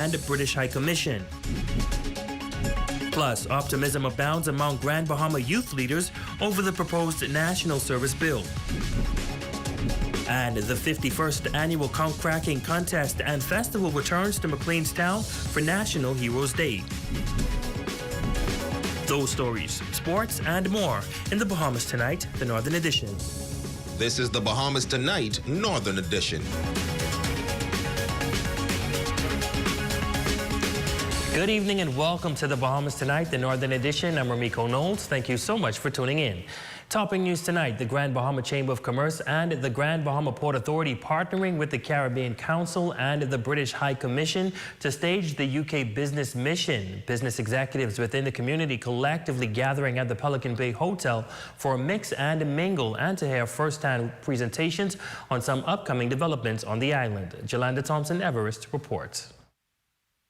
and the British High Commission. Plus, optimism abounds among Grand Bahama youth leaders over the proposed National Service Bill. And the 51st annual conch cracking contest and festival returns to McLeanstown for National Heroes Day. Those stories, sports, and more in the Bahamas Tonight, the Northern Edition. This is the Bahamas Tonight, Northern Edition. Good evening and welcome to the Bahamas Tonight, the Northern Edition. I'm Ramiko Knowles. Thank you so much for tuning in. Topping news tonight, the Grand Bahama Chamber of Commerce and the Grand Bahama Port Authority partnering with the Caribbean Council and the British High Commission to stage the UK Business Mission. Business executives within the community collectively gathering at the Pelican Bay Hotel for a mix and a mingle and to hear first-hand presentations on some upcoming developments on the island. Jolanda Thompson-Everest reports.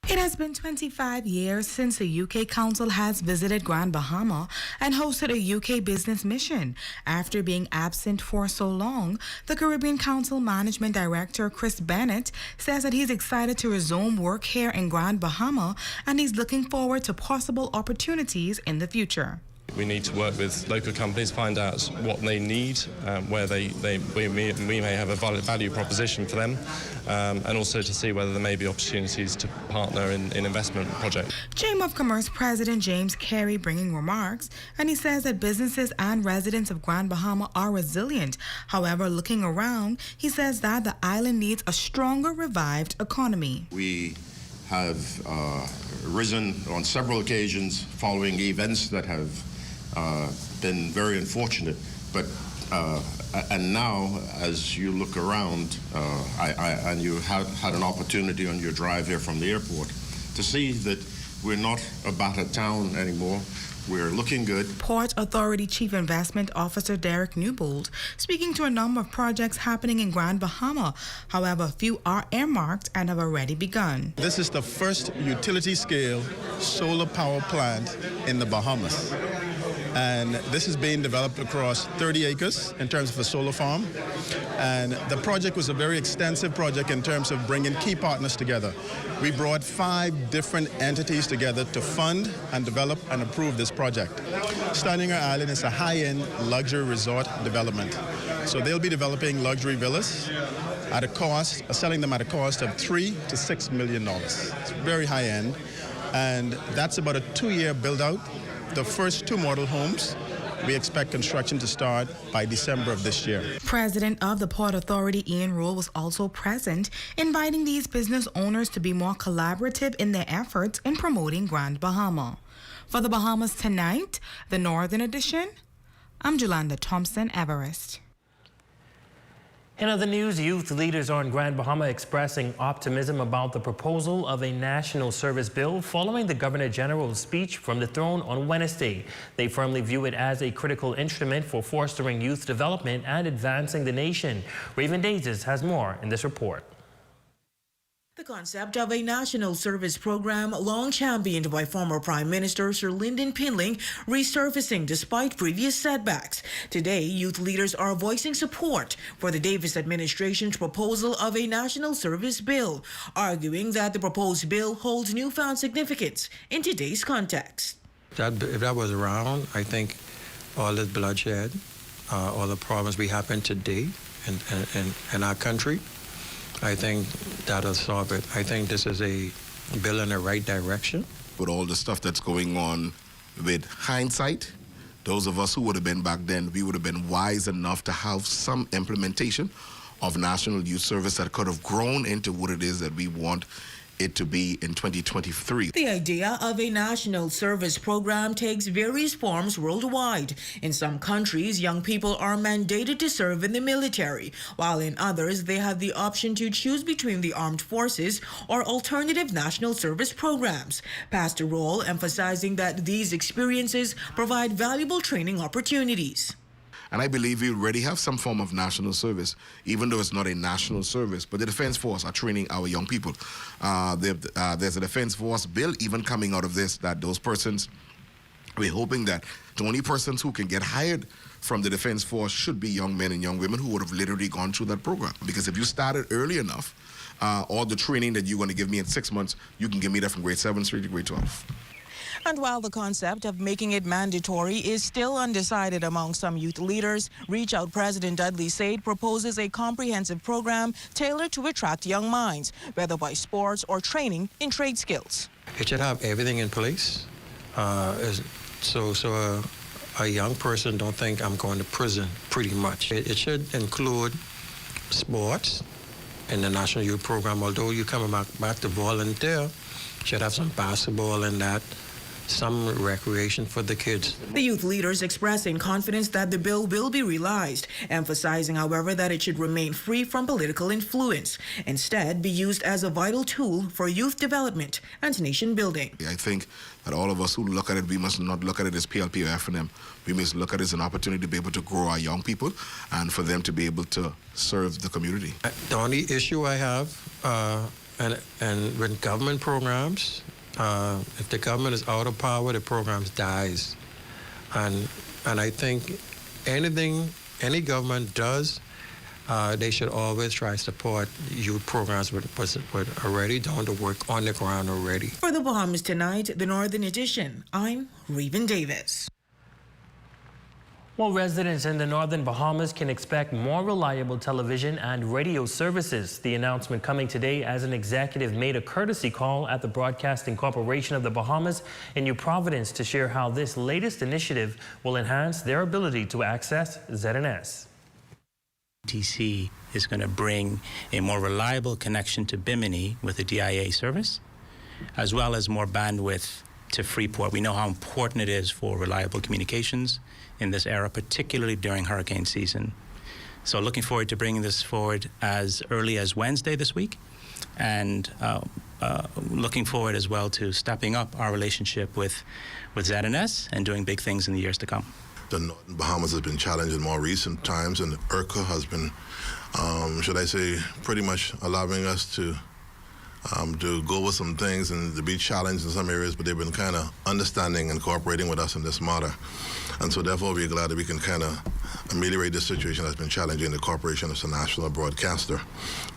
It has been 25 years since the UK Council has visited Grand Bahama and hosted a UK business mission. After being absent for so long, the Caribbean Council Management Director Chris Bennett says that he's excited to resume work here in Grand Bahama and he's looking forward to possible opportunities in the future. We need to work with local companies, find out what they need, where we may have a value proposition for them, and also to see whether there may be opportunities to partner in investment projects. Chamber of Commerce President James Carey bringing remarks, and he says that businesses and residents of Grand Bahama are resilient. However, looking around, he says that the island needs a stronger, revived economy. We have risen on several occasions following events that have been very unfortunate, but and now as you look around and you have had an opportunity on your drive here from the airport to see that we're not a battered town anymore. We're looking good. Port Authority Chief Investment Officer Derek Newbold speaking to a number of projects happening in Grand Bahama. However, a few are earmarked and have already begun. This is the first utility-scale solar power plant in the Bahamas. And this is being developed across 30 acres in terms of a solar farm. And the project was a very extensive project in terms of bringing key partners together. We brought 5 different entities together to fund and develop and approve this project. Standinger Island is a high-end luxury resort development. So they'll be developing luxury villas at a cost, selling them at a cost of $3 to $6 million. It's very high-end. And that's about a 2-year build-out. The first 2 model homes, we expect construction to start by December of this year. President of the Port Authority, Ian Rule, was also present, inviting these business owners to be more collaborative in their efforts in promoting Grand Bahama. For the Bahamas Tonight, the Northern Edition, I'm Jolanda Thompson-Everest. In other news, youth leaders on Grand Bahama expressing optimism about the proposal of a national service bill following the Governor General's speech from the throne on Wednesday. They firmly view it as a critical instrument for fostering youth development and advancing the nation. Raven Dazes has more in this report. The concept of a national service program, long championed by former Prime Minister Sir Lyndon Pinling, resurfacing despite previous setbacks. Today, youth leaders are voicing support for the Davis administration's proposal of a national service bill, arguing that the proposed bill holds newfound significance in today's context. If that was around, I think all this bloodshed, all the problems we have in today in our country, I think that'll solve it. I think this is a bill in the right direction. With all the stuff that's going on with hindsight, those of us who would have been back then, we would have been wise enough to have some implementation of national youth service that could have grown into what it is that we want it to be in 2023. The idea of a national service program takes various forms worldwide. In some countries, young people are mandated to serve in the military, while in others, they have the option to choose between the armed forces or alternative national service programs. Pastor Roll emphasizing that these experiences provide valuable training opportunities. And I believe we already have some form of national service, even though it's not a national service. But the Defense Force are training our young people. There's a Defense Force bill even coming out of this, that those persons, we're hoping that the only persons who can get hired from the Defense Force should be young men and young women who would have literally gone through that program. Because if you started early enough, all the training that you're going to give me in 6 months, you can give me that from grade 7 straight to grade 12. And while the concept of making it mandatory is still undecided among some youth leaders, Reach Out President Dudley Said proposes a comprehensive program tailored to attract young minds, whether by sports or training in trade skills. It should have everything in place, so a young person don't think I'm going to prison, pretty much. It should include sports in the National Youth Program, although you're coming back to volunteer, should have some basketball in that, some recreation for the kids. The youth leaders expressing confidence that the bill will be realized, emphasizing, however, that it should remain free from political influence, instead be used as a vital tool for youth development and nation building. I think that all of us who look at it, we must not look at it as PLP or F&M. We must look at it as an opportunity to be able to grow our young people and for them to be able to serve the community. The only issue I have, and with government programs, if the government is out of power, the program dies. And I think any government does, they should always try to support youth programs with already done the work on the ground already. For the Bahamas Tonight, the Northern Edition, I'm Reuben Davis. Well, residents in the northern Bahamas can expect more reliable television and radio services. The announcement coming today as an executive made a courtesy call at the Broadcasting Corporation of the Bahamas in New Providence to share how this latest initiative will enhance their ability to access ZNS. TC is going to bring a more reliable connection to Bimini with the DIA service, as well as more bandwidth to Freeport. We know how important it is for reliable communications in this era, particularly during hurricane season. So looking forward to bringing this forward as early as Wednesday this week, and looking forward as well to stepping up our relationship with ZNS and doing big things in the years to come. The Northern Bahamas has been challenged in more recent times, and IRCA has been, should I say, pretty much allowing us to go with some things and to be challenged in some areas, but they've been kind of understanding and cooperating with us in this matter. And so therefore we're glad that we can kind of ameliorate this situation that's been challenging the corporation as a national broadcaster.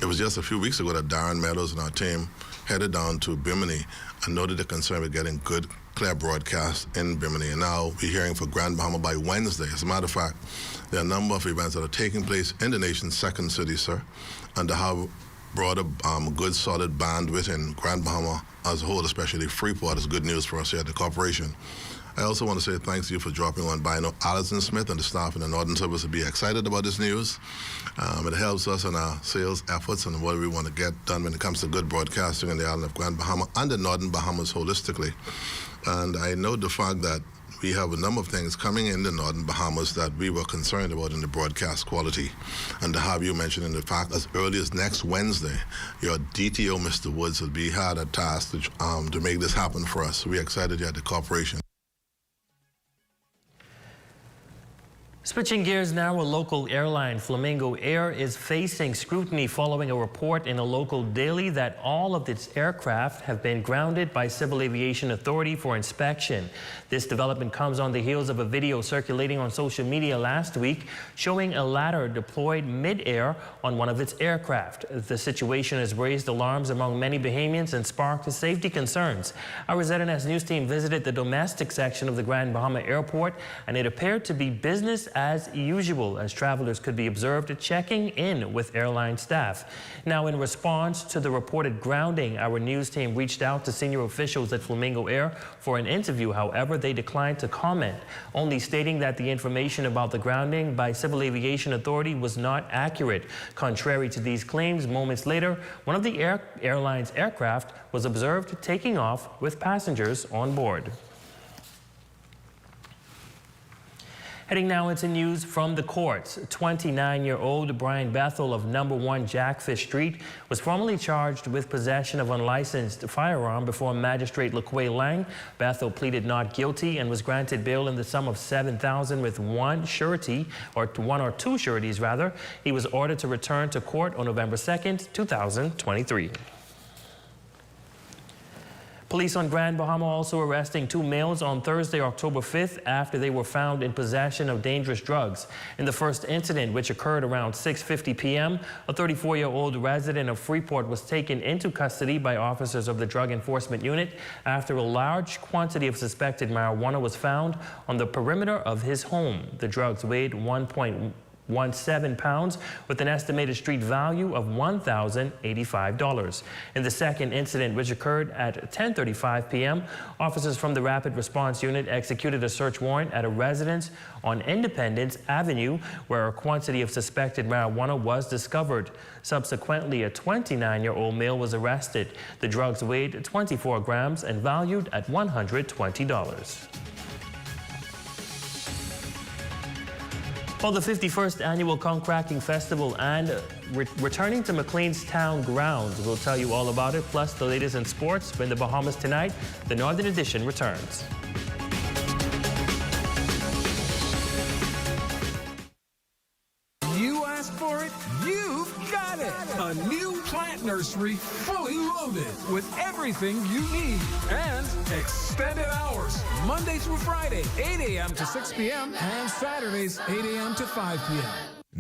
It was just a few weeks ago that Darren Meadows and our team headed down to Bimini and noted the concern with getting good, clear broadcast in Bimini. And now we're hearing for Grand Bahama by Wednesday. As a matter of fact, there are a number of events that are taking place in the nation's second city, sir, and to have brought a good, solid bandwidth in Grand Bahama as a whole, especially Freeport, is good news for us here at the corporation. I also want to say thanks to you for dropping on by. I know Alison Smith and the staff in the Northern Service will be excited about this news. It helps us in our sales efforts and what we want to get done when it comes to good broadcasting in the island of Grand Bahama and the Northern Bahamas holistically. And I know the fact that we have a number of things coming in the Northern Bahamas that we were concerned about in the broadcast quality. And to have you mentioning the fact as early as next Wednesday, your DTO, Mr. Woods, will be hard at task to make this happen for us. We're excited here at the corporation. Switching gears now, a local airline, Flamingo Air, is facing scrutiny following a report in a local daily that all of its aircraft have been grounded by Civil Aviation Authority for inspection. This development comes on the heels of a video circulating on social media last week showing a ladder deployed mid-air on one of its aircraft. The situation has raised alarms among many Bahamians and sparked safety concerns. Our ZNS News team visited the domestic section of the Grand Bahama Airport, and it appeared to be business as usual, as travelers could be observed checking in with airline staff. Now, in response to the reported grounding, our news team reached out to senior officials at Flamingo Air for an interview. However, they declined to comment, only stating that the information about the grounding by Civil Aviation Authority was not accurate. Contrary to these claims, moments later, one of the airline's aircraft was observed taking off with passengers on board. Heading now into news from the courts. 29-year-old Brian Bethel of No. 1 Jackfish Street was formally charged with possession of unlicensed firearm before Magistrate LaQuay Lang. Bethel pleaded not guilty and was granted bail in the sum of $7,000 with one or two sureties rather. He was ordered to return to court on November 2nd, 2023. Police on Grand Bahama also arresting 2 males on Thursday, October 5th, after they were found in possession of dangerous drugs. In the first incident, which occurred around 6:50 p.m., a 34-year-old resident of Freeport was taken into custody by officers of the Drug Enforcement Unit after a large quantity of suspected marijuana was found on the perimeter of his home. The drugs weighed 1.17 pounds with an estimated street value of $1,085. In the second incident, which occurred at 10:35 p.m., officers from the Rapid Response Unit executed a search warrant at a residence on Independence Avenue where a quantity of suspected marijuana was discovered. Subsequently, a 29-year-old male was arrested. The drugs weighed 24 grams and valued at $120. Well, the 51st Annual Concracting Festival and returning to McLeanstown grounds. We'll tell you all about it, plus the latest in sports. In the Bahamas tonight, the Northern Edition returns. You asked for it, you've got it. A new plant nursery, fully loaded with everything you need. And extended hours, Monday through Friday, 8 a.m. to 6 p.m. and Saturdays, 8 a.m. to 5 p.m.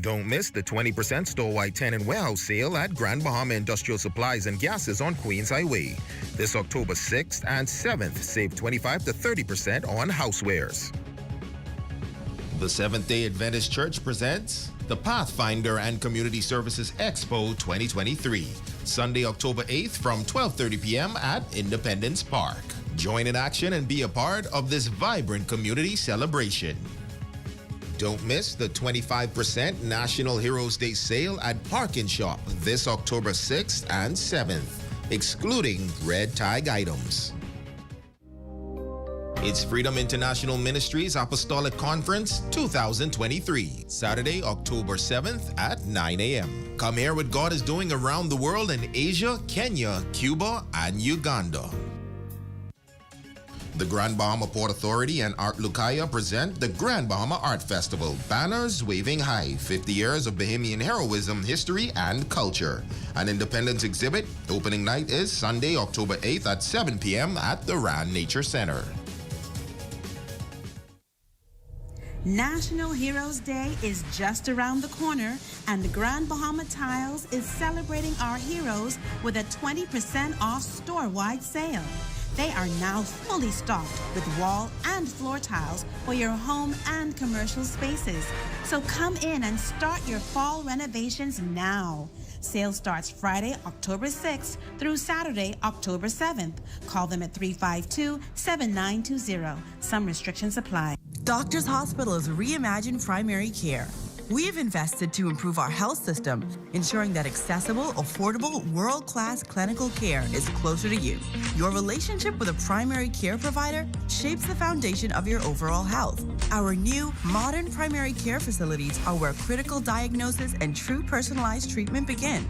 Don't miss the 20% store-wide tenant warehouse sale at Grand Bahama Industrial Supplies and Gases on Queens Highway. This October 6th and 7th, save 25 to 30% on housewares. The Seventh-day Adventist Church presents the Pathfinder and Community Services Expo 2023, Sunday, October 8th from 12:30 p.m. at Independence Park. Join in action and be a part of this vibrant community celebration. Don't miss the 25% National Heroes Day sale at Park & Shop this October 6th and 7th, excluding red tag items. It's Freedom International Ministries Apostolic Conference 2023, Saturday, October 7th at 9 a.m. Come hear what God is doing around the world in Asia, Kenya, Cuba, and Uganda. The Grand Bahama Port Authority and Art Lucaya present the Grand Bahama Art Festival, Banners Waving High, 50 Years of Bahamian Heroism, History, and Culture. An independence exhibit. Opening night is Sunday, October 8th at 7 p.m. at the Rand Nature Center. National Heroes Day is just around the corner, and the Grand Bahama Tiles is celebrating our heroes with a 20% off store-wide sale. They are now fully stocked with wall and floor tiles for your home and commercial spaces. So come in and start your fall renovations now. Sale starts Friday, October 6th through Saturday, October 7th. Call them at 352-7920. Some restrictions apply. Doctors Hospital is reimagined primary care. We have invested to improve our health system, ensuring that accessible, affordable, world-class clinical care is closer to you. Your relationship with a primary care provider shapes the foundation of your overall health. Our new, modern primary care facilities are where critical diagnosis and true personalized treatment begin.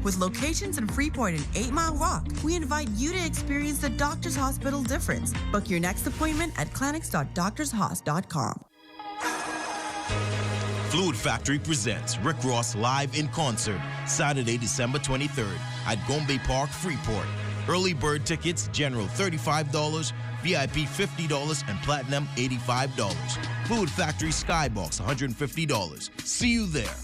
With locations in Freeport and 8 Mile Rock, we invite you to experience the Doctors Hospital difference. Book your next appointment at clinics.doctorshos.com. Fluid Factory presents Rick Ross live in concert, Saturday, December 23rd at Gombe Park, Freeport. Early bird tickets, general $35, VIP $50, and platinum $85. Fluid Factory Skybox $150. See you there.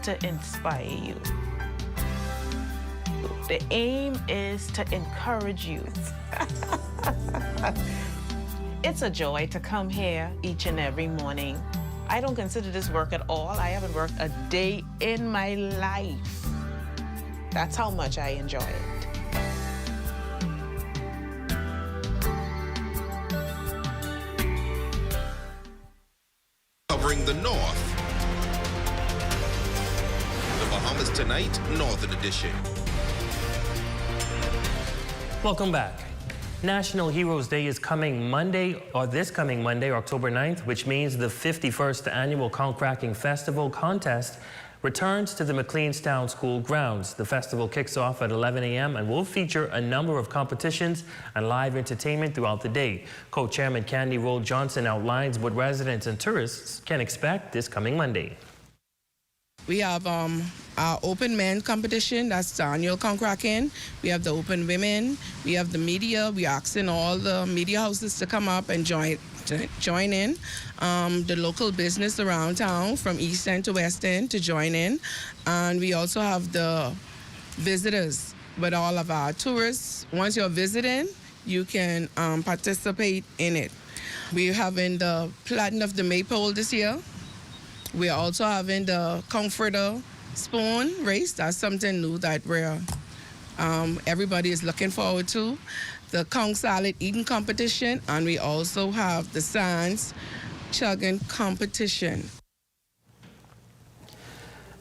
To inspire you. The aim is to encourage you. It's a joy to come here each and every morning. I don't consider this work at all. I haven't worked a day in my life. That's how much I enjoy it. Covering the North. The Bahamas Tonight, Northern Edition. Welcome back. National Heroes Day is coming Monday, or this coming Monday, October 9th, which means the 51st annual Conch Cracking Festival contest returns to the McLeanstown School grounds. The festival kicks off at 11 a.m. and will feature a number of competitions and live entertainment throughout the day. Co-chairman Candy Roll Johnson outlines what residents and tourists can expect this coming Monday. We have our open men competition, that's the annual Conch Cracking. We have the open women. We have the media. We're asking all the media houses to come up and join in. The local business around town from East End to West End to join in. And we also have the visitors with all of our tourists. Once you're visiting, you can participate in it. We're having the Platinum of the Maypole this year. We're also having the Comforter Spoon race. That's something new that everybody is looking forward to. The Conch Salad Eating Competition, and we also have the Sands Chugging Competition.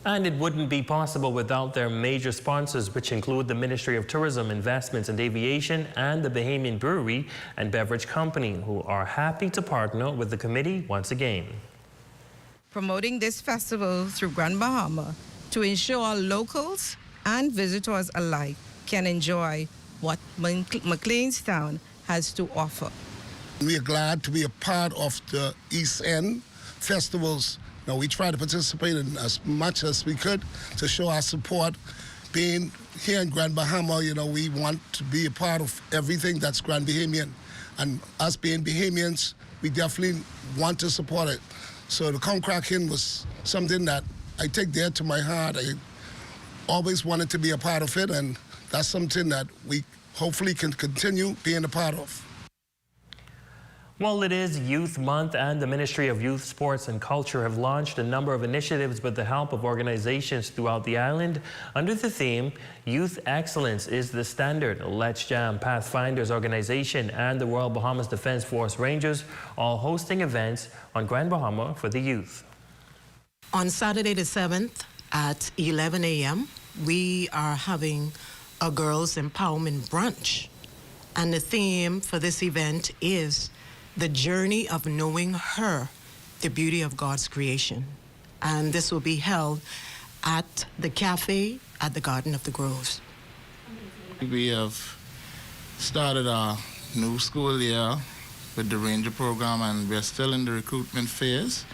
And it wouldn't be possible without their major sponsors, which include the Ministry of Tourism, Investments and Aviation and the Bahamian Brewery and Beverage Company, who are happy to partner with the committee once again. Promoting this festival through Grand Bahama to ensure locals and visitors alike can enjoy what McLeanstown has to offer. We are glad to be a part of the East End festivals. You know, we try to participate in as much as we could to show our support. Being here in Grand Bahama, you know, we want to be a part of everything that's Grand Bahamian. And us being Bahamians, we definitely want to support it. So the Conch Cracking was something that I take dear to my heart. I always wanted to be a part of it, and that's something that we hopefully can continue being a part of. Well, it is Youth Month, and the Ministry of Youth, Sports and Culture have launched a number of initiatives with the help of organizations throughout the island under the theme, Youth Excellence is the Standard. Let's Jam, Pathfinder's organization, and the Royal Bahamas Defense Force Rangers all hosting events on Grand Bahama for the youth. On Saturday the 7th at 11 a.m., we are having a girls' empowerment brunch. And the theme for this event is the journey of knowing her, the beauty of God's creation. And this will be held at the cafe at the Garden of the Groves. We have started our new school year with the Ranger program, and we're still in the recruitment phase.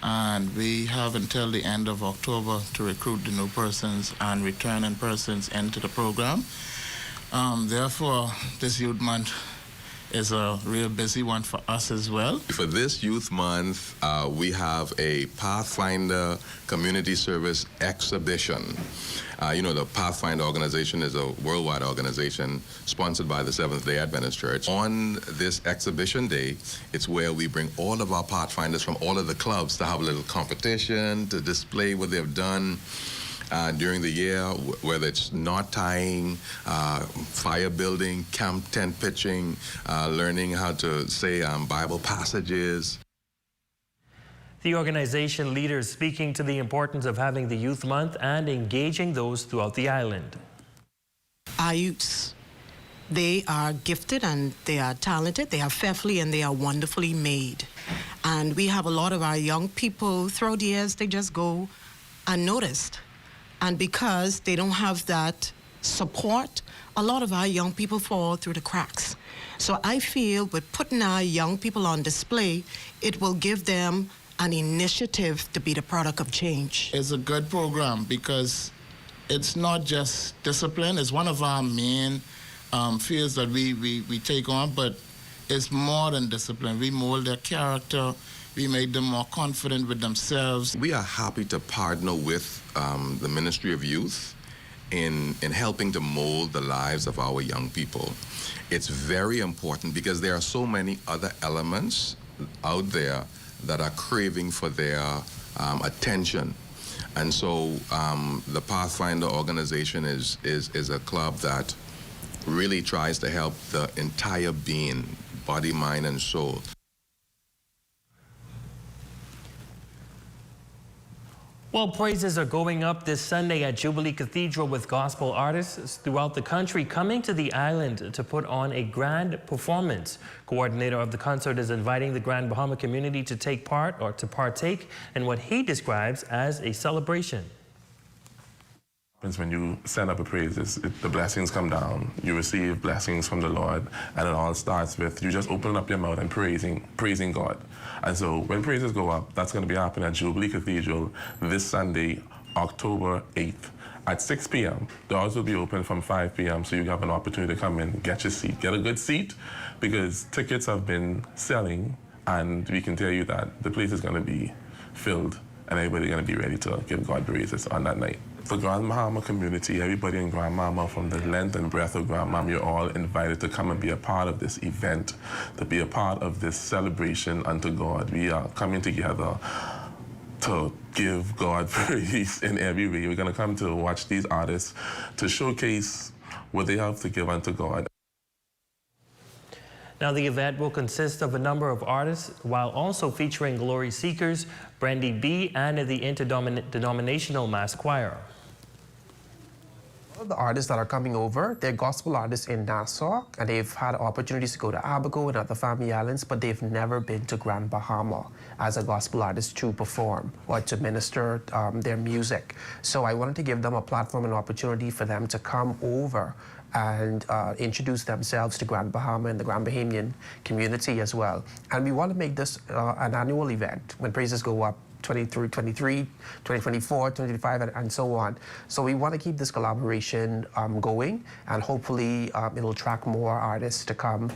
And we have until the end of October to recruit the new persons and returning persons into the program. Therefore, this Youth Month is a real busy one for us as well. For this Youth Month, we have a Pathfinder Community Service exhibition. You know, the Pathfinder organization is a worldwide organization sponsored by the Seventh-day Adventist Church. On this exhibition day, it's where we bring all of our Pathfinders from all of the clubs to have a little competition, to display what they've done during the year, whether it's knot tying, fire building, camp tent pitching, learning how to say Bible passages. The organization leaders speaking to the importance of having the Youth Month and engaging those throughout the island. Our youths, they are gifted and they are talented, they are fearfully and they are wonderfully made. And we have a lot of our young people throughout the years, they just go unnoticed. And because they don't have that support, a lot of our young people fall through the cracks. So I feel with putting our young people on display, it will give them an initiative to be the product of change. It's a good program because it's not just discipline. It's one of our main fields that we take on, but it's more than discipline. We mold their character. We make them more confident with themselves. We are happy to partner with the Ministry of Youth in helping to mold the lives of our young people. It's very important because there are so many other elements out there that are craving for their attention. And so the Pathfinder organization is a club that really tries to help the entire being, body, mind, and soul. Well, praises are going up this Sunday at Jubilee Cathedral with gospel artists throughout the country coming to the island to put on a grand performance. Coordinator of the concert is inviting the Grand Bahama community to take part or to partake in what he describes as a celebration. When you send up a praises, the blessings come down. You receive blessings from the Lord, and it all starts with you just opening up your mouth and praising God. And so when praises go up, that's going to be happening at Jubilee Cathedral this Sunday, October 8th. At 6 p.m., doors will be open from 5 p.m., so you have an opportunity to come in, get your seat, get a good seat, because tickets have been selling, and we can tell you that the place is going to be filled, and everybody's going to be ready to give God praises on that night. The Grand Bahama community, everybody in Grand Bahama, from the length and breadth of Grand Bahama, you're all invited to come and be a part of this event, to be a part of this celebration unto God. We are coming together to give God praise in every way. We're going to come to watch these artists to showcase what they have to give unto God. Now, the event will consist of a number of artists while also featuring Glory Seekers, Brandy B, and the Interdenominational Mass Choir. The artists that are coming over, they're gospel artists in Nassau, and they've had opportunities to go to Abaco and other family islands, but they've never been to Grand Bahama as a gospel artist to perform or to minister their music. So I wanted to give them a platform and opportunity for them to come over and introduce themselves to Grand Bahama and the Grand Bahamian community as well. And we want to make this an annual event when praises go up. 2023, 2024, 2025, and so on. So we want to keep this collaboration going, and hopefully it'll attract more artists to come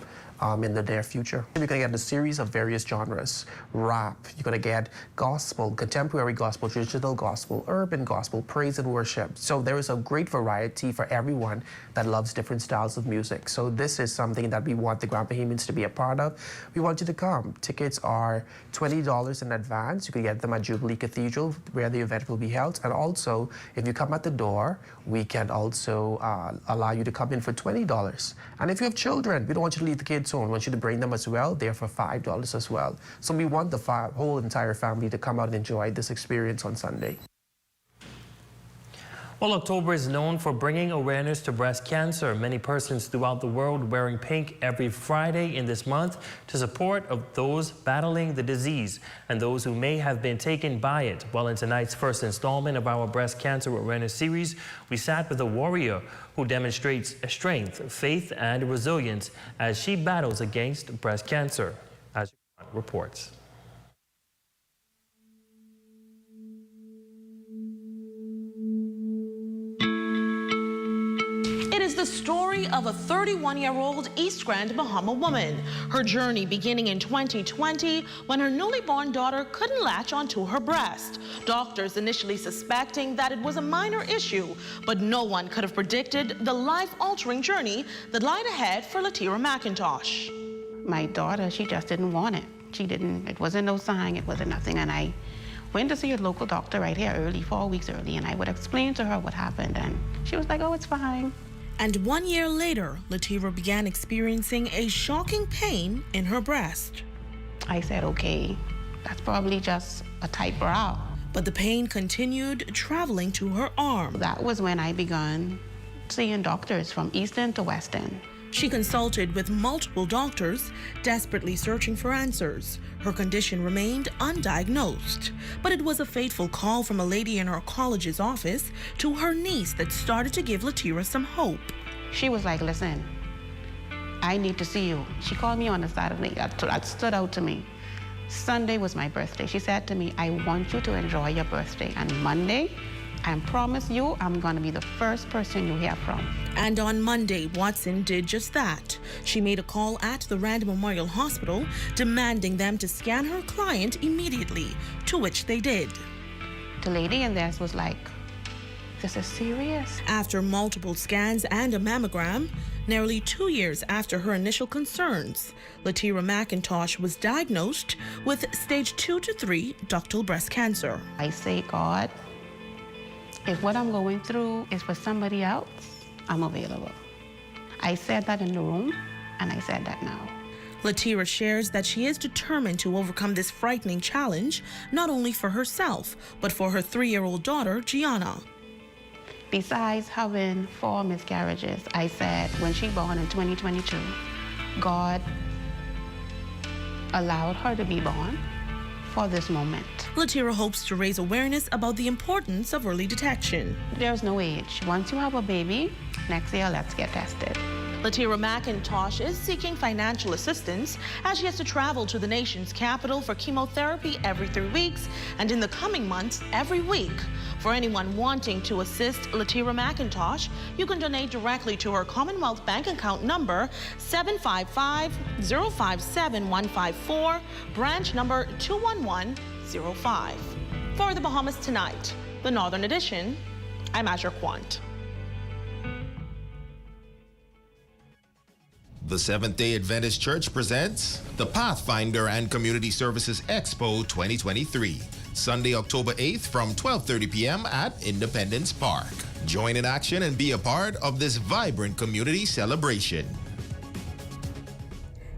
in the near future. You're going to get a series of various genres: rap, you're going to get gospel, contemporary gospel, traditional gospel, urban gospel, praise and worship. So there is a great variety for everyone that loves different styles of music. So this is something that we want the Grand Bahamians to be a part of. We want you to come. Tickets are $20 in advance. You can get them at Jubilee Cathedral, where the event will be held. And also, if you come at the door, we can also allow you to come in for $20. And if you have children, we don't want you to leave the kids home. We want you to bring them as well. They're for $5 as well. So we want the whole entire family to come out and enjoy this experience on Sunday. Well, October is known for bringing awareness to breast cancer. Many persons throughout the world wearing pink every Friday in this month to support of those battling the disease and those who may have been taken by it. Well, in tonight's first installment of our breast cancer awareness series, we sat with a warrior who demonstrates strength, faith, and resilience as she battles against breast cancer, as reports. It is the story of a 31-year-old East Grand Bahama woman. Her journey beginning in 2020 when her newly born daughter couldn't latch onto her breast. Doctors initially suspecting that it was a minor issue, but no one could have predicted the life-altering journey that lied ahead for Latira McIntosh. My daughter, she just didn't want it. It wasn't no sign, it wasn't nothing, and I went to see a local doctor right here early, 4 weeks early, and I would explain to her what happened, and she was like, oh, it's fine. And 1 year later, Latira began experiencing a shocking pain in her breast. I said, okay, that's probably just a tight bra. But the pain continued traveling to her arm. That was when I began seeing doctors from Eastern to Western. She consulted with multiple doctors, desperately searching for answers. Her condition remained undiagnosed, but it was a fateful call from a lady in her college's office to her niece that started to give Latira some hope. She was like, listen, I need to see you. She called me on a Saturday. That stood out to me. Sunday was my birthday. She said to me, I want you to enjoy your birthday. And Monday, I promise you, I'm going to be the first person you hear from. And on Monday, Watson did just that. She made a call at the Rand Memorial Hospital, demanding them to scan her client immediately, to which they did. The lady in there was like, this is serious. After multiple scans and a mammogram, nearly 2 years after her initial concerns, Latira McIntosh was diagnosed with stage 2 to 3 ductal breast cancer. I say, God, if what I'm going through is for somebody else, I'm available. I said that in the room, and I said that now. Latira shares that she is determined to overcome this frightening challenge, not only for herself, but for her 3-year-old daughter, Gianna. Besides having 4 miscarriages, I said when she born in 2022, God allowed her to be born for this moment. Latira hopes to raise awareness about the importance of early detection. There's no age. Once you have a baby, next year let's get tested. Latira McIntosh is seeking financial assistance as she has to travel to the nation's capital for chemotherapy every 3 weeks and in the coming months every week. For anyone wanting to assist Latira McIntosh, you can donate directly to her Commonwealth Bank account number 755-057-154, branch number 21105. For the Bahamas Tonight, the Northern Edition, I'm Azure Quant. The Seventh-day Adventist Church presents the Pathfinder and Community Services Expo 2023, Sunday, October 8th from 12:30 p.m. at Independence Park. Join in action and be a part of this vibrant community celebration.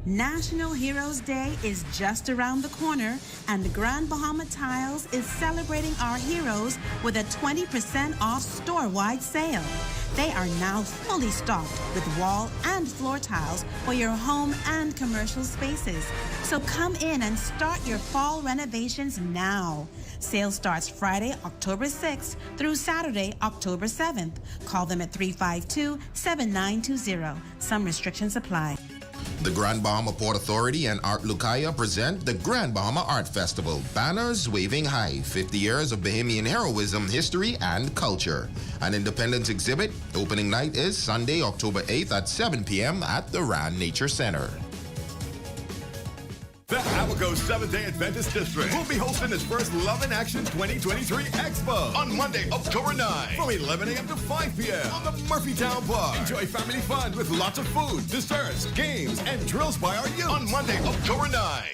National Heroes Day is just around the corner, and the Grand Bahama Tiles is celebrating our heroes with a 20% off store-wide sale. They are now fully stocked with wall and floor tiles for your home and commercial spaces. So come in and start your fall renovations now. Sale starts Friday, October 6th through Saturday, October 7th. Call them at 352-7920. Some restrictions apply. The Grand Bahama Port Authority and Art Lucaya present the Grand Bahama Art Festival, Banners Waving High, 50 Years of Bahamian Heroism, History, and Culture. An independence exhibit. Opening night is Sunday, October 8th at 7 p.m. at the Rand Nature Center. The Abaco Seventh-day Adventist District will be hosting its first Love in Action 2023 Expo on Monday, October 9, from 11 a.m. to 5 p.m. on the Murphytown Bar. Enjoy family fun with lots of food, desserts, games, and drills by our youth on Monday, October 9.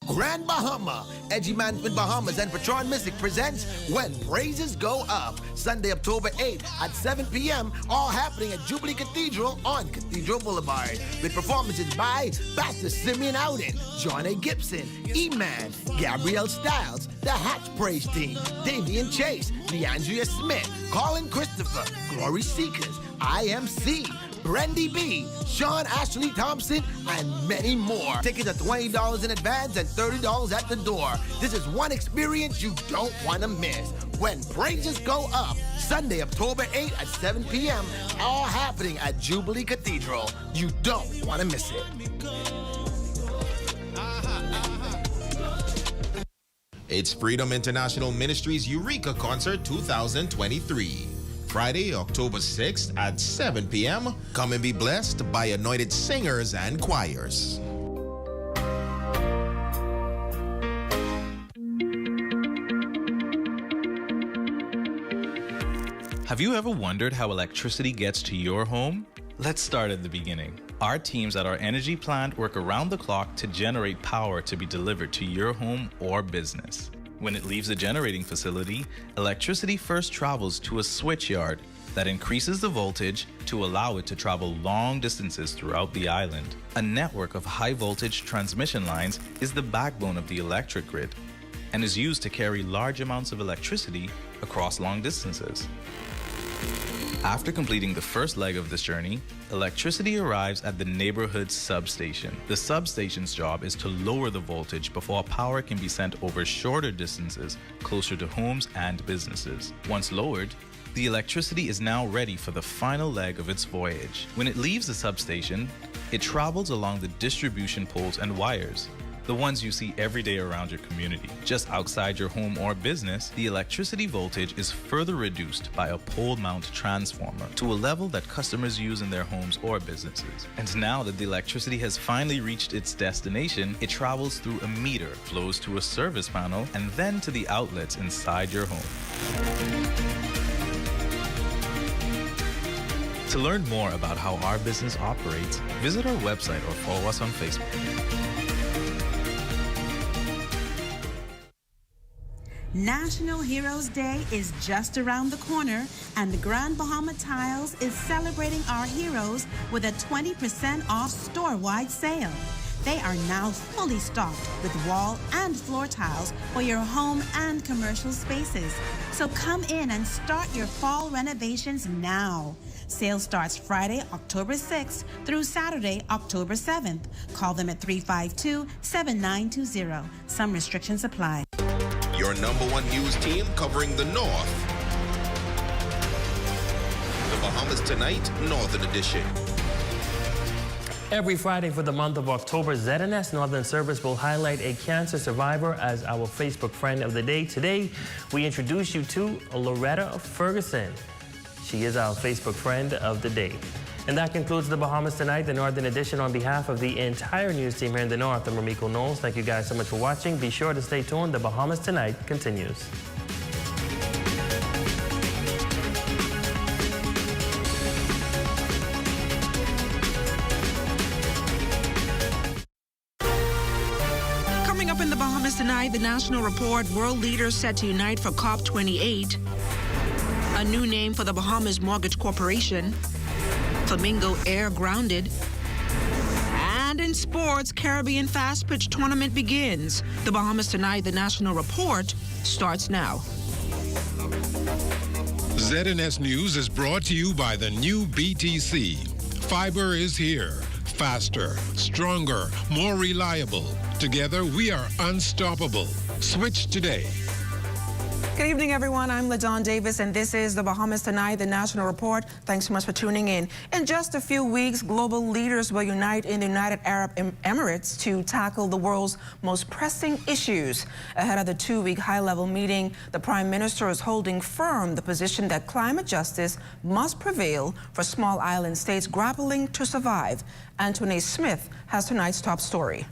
Grand Bahama, Edgy Management Bahamas and Patron Mystic presents When Praises Go Up, Sunday, October 8th at 7 p.m., all happening at Jubilee Cathedral on Cathedral Boulevard, with performances by Pastor Simeon Ouden, John A. Gibson, E-Man, Gabrielle Stiles, the Hatch Praise Team, Davian Chase, DeAndrea Smith, Colin Christopher, Glory Seekers, IMC, Brandy B, Sean Ashley Thompson, and many more. Tickets are $20 in advance and $30 at the door. This is one experience you don't want to miss. When Praises Go Up, Sunday, October 8th at 7 p.m., all happening at Jubilee Cathedral. You don't want to miss it. It's Freedom International Ministries Eureka Concert 2023. Friday, October 6th at 7 p.m. Come and be blessed by anointed singers and choirs. Have you ever wondered how electricity gets to your home? Let's start at the beginning. Our teams at our energy plant work around the clock to generate power to be delivered to your home or business. When it leaves the generating facility, electricity first travels to a switchyard that increases the voltage to allow it to travel long distances throughout the island. A network of high voltage transmission lines is the backbone of the electric grid and is used to carry large amounts of electricity across long distances. After completing the first leg of this journey, electricity arrives at the neighborhood substation. The substation's job is to lower the voltage before power can be sent over shorter distances closer to homes and businesses. Once lowered, the electricity is now ready for the final leg of its voyage. When it leaves the substation, it travels along the distribution poles and wires, the ones you see every day around your community. Just outside your home or business, the electricity voltage is further reduced by a pole mount transformer to a level that customers use in their homes or businesses. And now that the electricity has finally reached its destination, it travels through a meter, flows to a service panel, and then to the outlets inside your home. To learn more about how our business operates, visit our website or follow us on Facebook. National Heroes Day is just around the corner, and the Grand Bahama Tiles is celebrating our heroes with a 20% off store-wide sale. They are now fully stocked with wall and floor tiles for your home and commercial spaces. So come in and start your fall renovations now. Sale starts Friday, October 6th through Saturday, October 7th. Call them at 352-7920. Some restrictions apply. Your #1 news team covering the North. The Bahamas Tonight, Northern Edition. Every Friday for the month of October, ZNS Northern Service will highlight a cancer survivor as our Facebook friend of the day. Today, we introduce you to Loretta Ferguson. She is our Facebook friend of the day. And that concludes the Bahamas Tonight, the Northern Edition. On behalf of the entire news team here in the North, I'm Ramiko Knowles. Thank you guys so much for watching. Be sure to stay tuned. The Bahamas Tonight continues. Coming up in the Bahamas Tonight, the National Report, world leaders set to unite for COP28. A new name for the Bahamas Mortgage Corporation. Flamingo Air grounded. And in sports, Caribbean Fast Pitch Tournament begins. The Bahamas Tonight, the National Report, starts now. ZNS News is brought to you by the new BTC. Fiber is here. Faster, stronger, more reliable. Together, we are unstoppable. Switch today. Good evening, everyone. I'm LaDawn Davis, and this is the Bahamas Tonight, the National Report. Thanks so much for tuning in. In just a few weeks, global leaders will unite in the United Arab Emirates to tackle the world's most pressing issues. Ahead of the two-week high-level meeting, the Prime Minister is holding firm the position that climate justice must prevail for small island states grappling to survive. Anthony Smith has tonight's top story.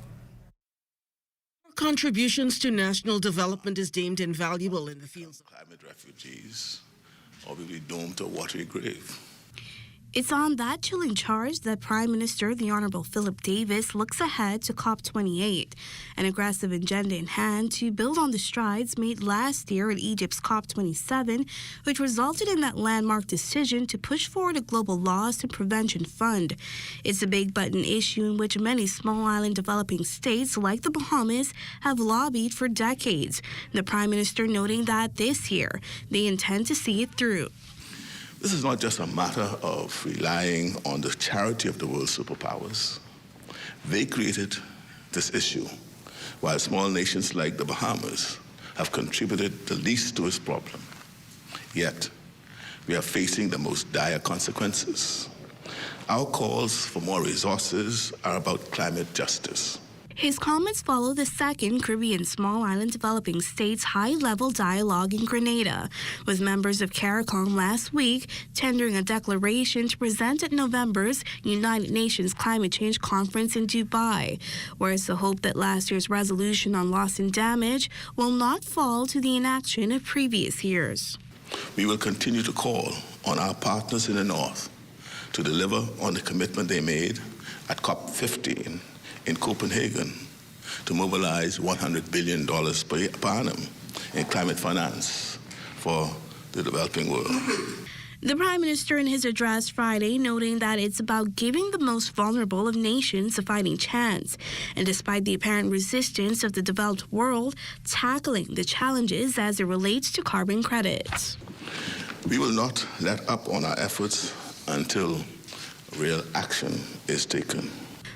Contributions to national development is deemed invaluable in the fields of climate refugees, or will be doomed to a watery grave. It's on that chilling charge that Prime Minister the Honorable Philip Davis looks ahead to COP28, an aggressive agenda in hand to build on the strides made last year at Egypt's COP27, which resulted in that landmark decision to push forward a global loss and prevention fund. It's a big-button issue in which many small island developing states like the Bahamas have lobbied for decades, the Prime Minister noting that this year they intend to see it through. This is not just a matter of relying on the charity of the world's superpowers. They created this issue, while small nations like the Bahamas have contributed the least to its problem. Yet, we are facing the most dire consequences. Our calls for more resources are about climate justice. His comments follow the second Caribbean Small Island Developing States high-level dialogue in Grenada, with members of CARICOM last week tendering a declaration to present at November's United Nations Climate Change Conference in Dubai, where it's the hope that last year's resolution on loss and damage will not fall to the inaction of previous years. We will continue to call on our partners in the North to deliver on the commitment they made at COP15 in Copenhagen to mobilize $100 billion per annum in climate finance for the developing world. The Prime Minister in his address Friday noting that it's about giving the most vulnerable of nations a fighting chance, and despite the apparent resistance of the developed world, tackling the challenges as it relates to carbon credits. We will not let up on our efforts until real action is taken.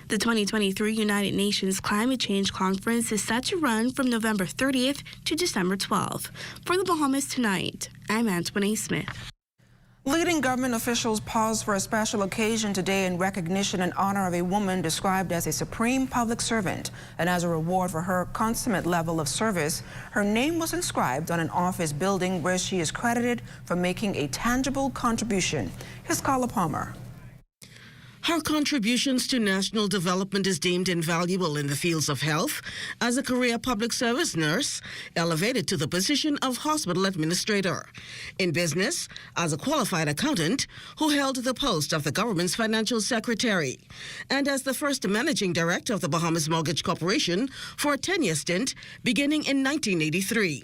The 2023 United Nations Climate Change Conference is set to run from November 30th to December 12th. For the Bahamas Tonight, I'm Antoine Smith. Leading government officials paused for a special occasion today in recognition and honor of a woman described as a supreme public servant. And as a reward for her consummate level of service, her name was inscribed on an office building where she is credited for making a tangible contribution. Here's Carla Palmer. Her contributions to national development is deemed invaluable in the fields of health as a career public service nurse, elevated to the position of hospital administrator. In business, as a qualified accountant who held the post of the government's financial secretary, and as the first managing director of the Bahamas Mortgage Corporation for a 10-year stint beginning in 1983.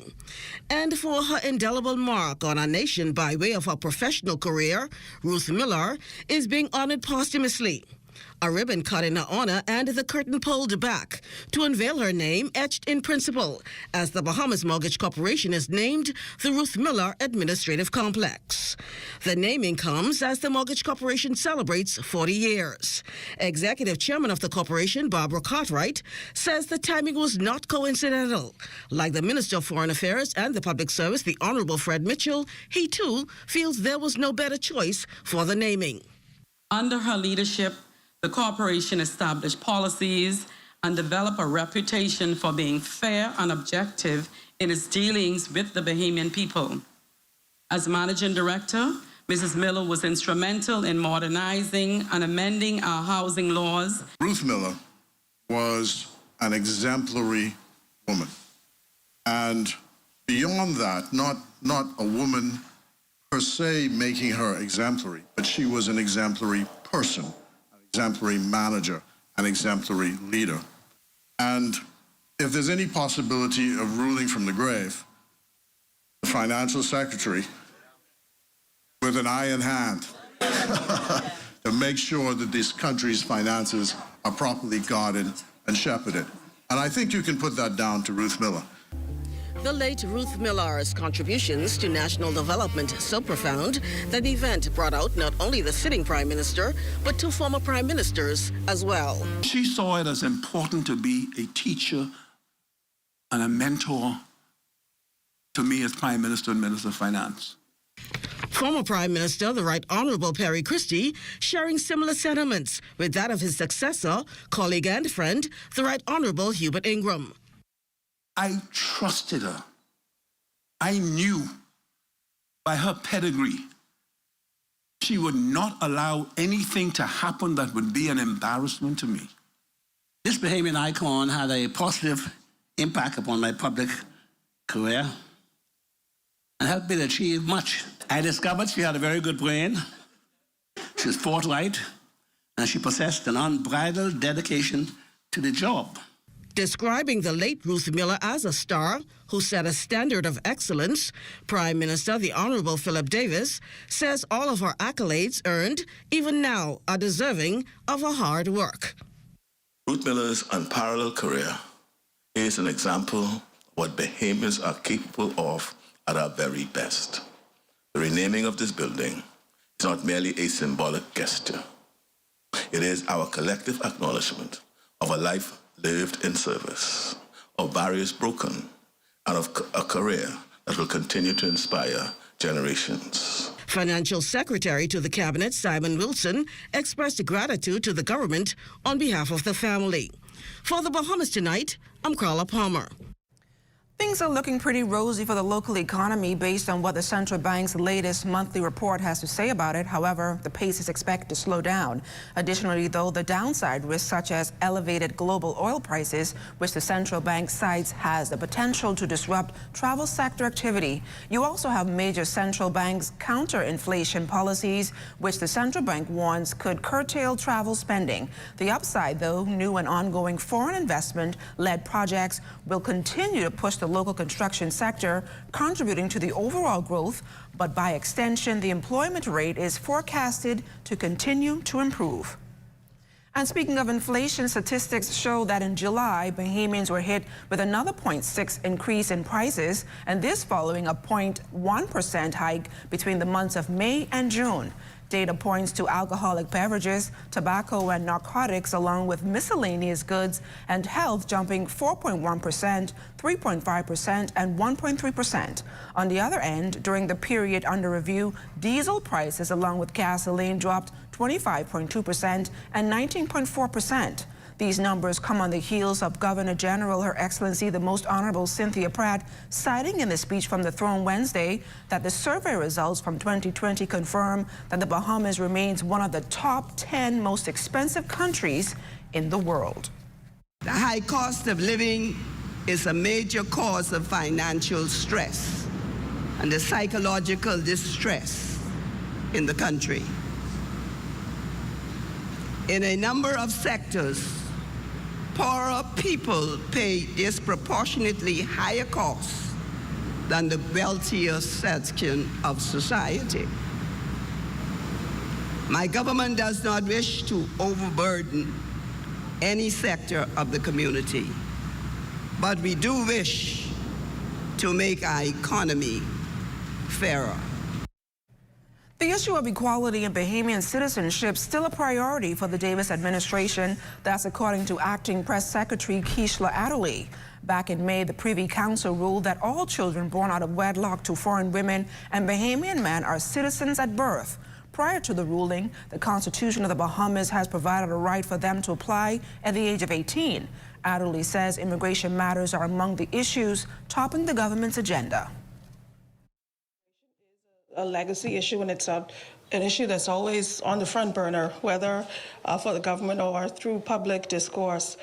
And for her indelible mark on our nation by way of her professional career, Ruth Miller is being honored posthumously. A ribbon cut in her honor and the curtain pulled back to unveil her name etched in principle as the Bahamas Mortgage Corporation is named the Ruth Miller Administrative Complex. The naming comes as the Mortgage Corporation celebrates 40 years. Executive Chairman of the corporation, Barbara Cartwright, says the timing was not coincidental. Like the Minister of Foreign Affairs and the Public Service, the Honorable Fred Mitchell, he too feels there was no better choice for the naming. Under her leadership, the corporation established policies and developed a reputation for being fair and objective in its dealings with the Bahamian people. As managing director, Mrs. Miller was instrumental in modernizing and amending our housing laws. Ruth Miller was an exemplary woman. And beyond that, not a woman per se making her exemplary, but she was an exemplary person, an exemplary manager, an exemplary leader. And if there's any possibility of ruling from the grave, the financial secretary, with an iron hand, to make sure that this country's finances are properly guarded and shepherded. And I think you can put that down to Ruth Miller. The late Ruth Miller's contributions to national development so profound that the event brought out not only the sitting Prime Minister, but two former Prime Ministers as well. She saw it as important to be a teacher and a mentor to me as Prime Minister and Minister of Finance. Former Prime Minister, the Right Honourable Perry Christie, sharing similar sentiments with that of his successor, colleague and friend, the Right Honourable Hubert Ingram. I trusted her. I knew by her pedigree she would not allow anything to happen that would be an embarrassment to me. This Bahamian icon had a positive impact upon my public career and helped me to achieve much. I discovered she had a very good brain, she was forthright, and she possessed an unbridled dedication to the job. Describing the late Ruth Miller as a star who set a standard of excellence, Prime Minister the Honourable Philip Davis says all of her accolades earned, even now, are deserving of her hard work. Ruth Miller's unparalleled career is an example of what Bahamians are capable of at our very best. The renaming of this building is not merely a symbolic gesture. It is our collective acknowledgement of a life lived in service, of barriers broken, and of a career that will continue to inspire generations. Financial Secretary to the Cabinet, Simon Wilson, expressed gratitude to the government on behalf of the family. For the Bahamas Tonight, I'm Carla Palmer. Things are looking pretty rosy for the local economy based on what the central bank's latest monthly report has to say about it. However, the pace is expected to slow down. Additionally, though, the downside risks such as elevated global oil prices, which the central bank cites has the potential to disrupt travel sector activity. You also have major central banks' counter-inflation policies, which the central bank warns could curtail travel spending. The upside, though, new and ongoing foreign investment-led projects will continue to push the local construction sector, contributing to the overall growth, but by extension, the employment rate is forecasted to continue to improve. And speaking of inflation, statistics show that in July, Bahamians were hit with another 0.6 increase in prices, and this following a 0.1% hike between the months of May and June. Data points to alcoholic beverages, tobacco and narcotics, along with miscellaneous goods and health jumping 4.1%, 3.5%, and 1.3%. On the other end, during the period under review, diesel prices along with gasoline dropped 25.2% and 19.4%. These numbers come on the heels of Governor General, Her Excellency the Most Honorable Cynthia Pratt, citing in the speech from the throne Wednesday that the survey results from 2020 confirm that the Bahamas remains one of the top 10 most expensive countries in the world. The high cost of living is a major cause of financial stress and the psychological distress in the country. In a number of sectors, poorer people pay disproportionately higher costs than the wealthier section of society. My government does not wish to overburden any sector of the community, but we do wish to make our economy fairer. The issue of equality in Bahamian citizenship still a priority for the Davis administration. That's according to Acting Press Secretary Keishla Adderley. Back in May, the Privy Council ruled that all children born out of wedlock to foreign women and Bahamian men are citizens at birth. Prior to the ruling, the Constitution of the Bahamas has provided a right for them to apply at the age of 18. Adderley says immigration matters are among the issues topping the government's agenda. A legacy issue, and it's an issue that's always on the front burner, whether for the government or through public discourse.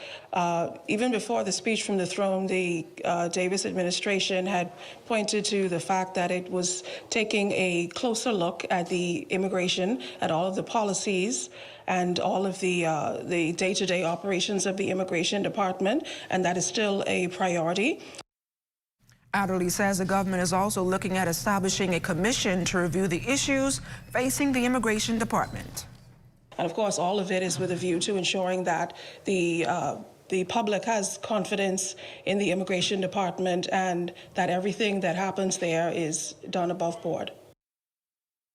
Even before the speech from the throne, the Davis administration had pointed to the fact that it was taking a closer look at the immigration, at all of the policies and all of the day-to-day operations of the immigration department, and that is still a priority. Adderley says the government is also looking at establishing a commission to review the issues facing the immigration department. And of course, all of it is with a view to ensuring that the public has confidence in the immigration department and that everything that happens there is done above board.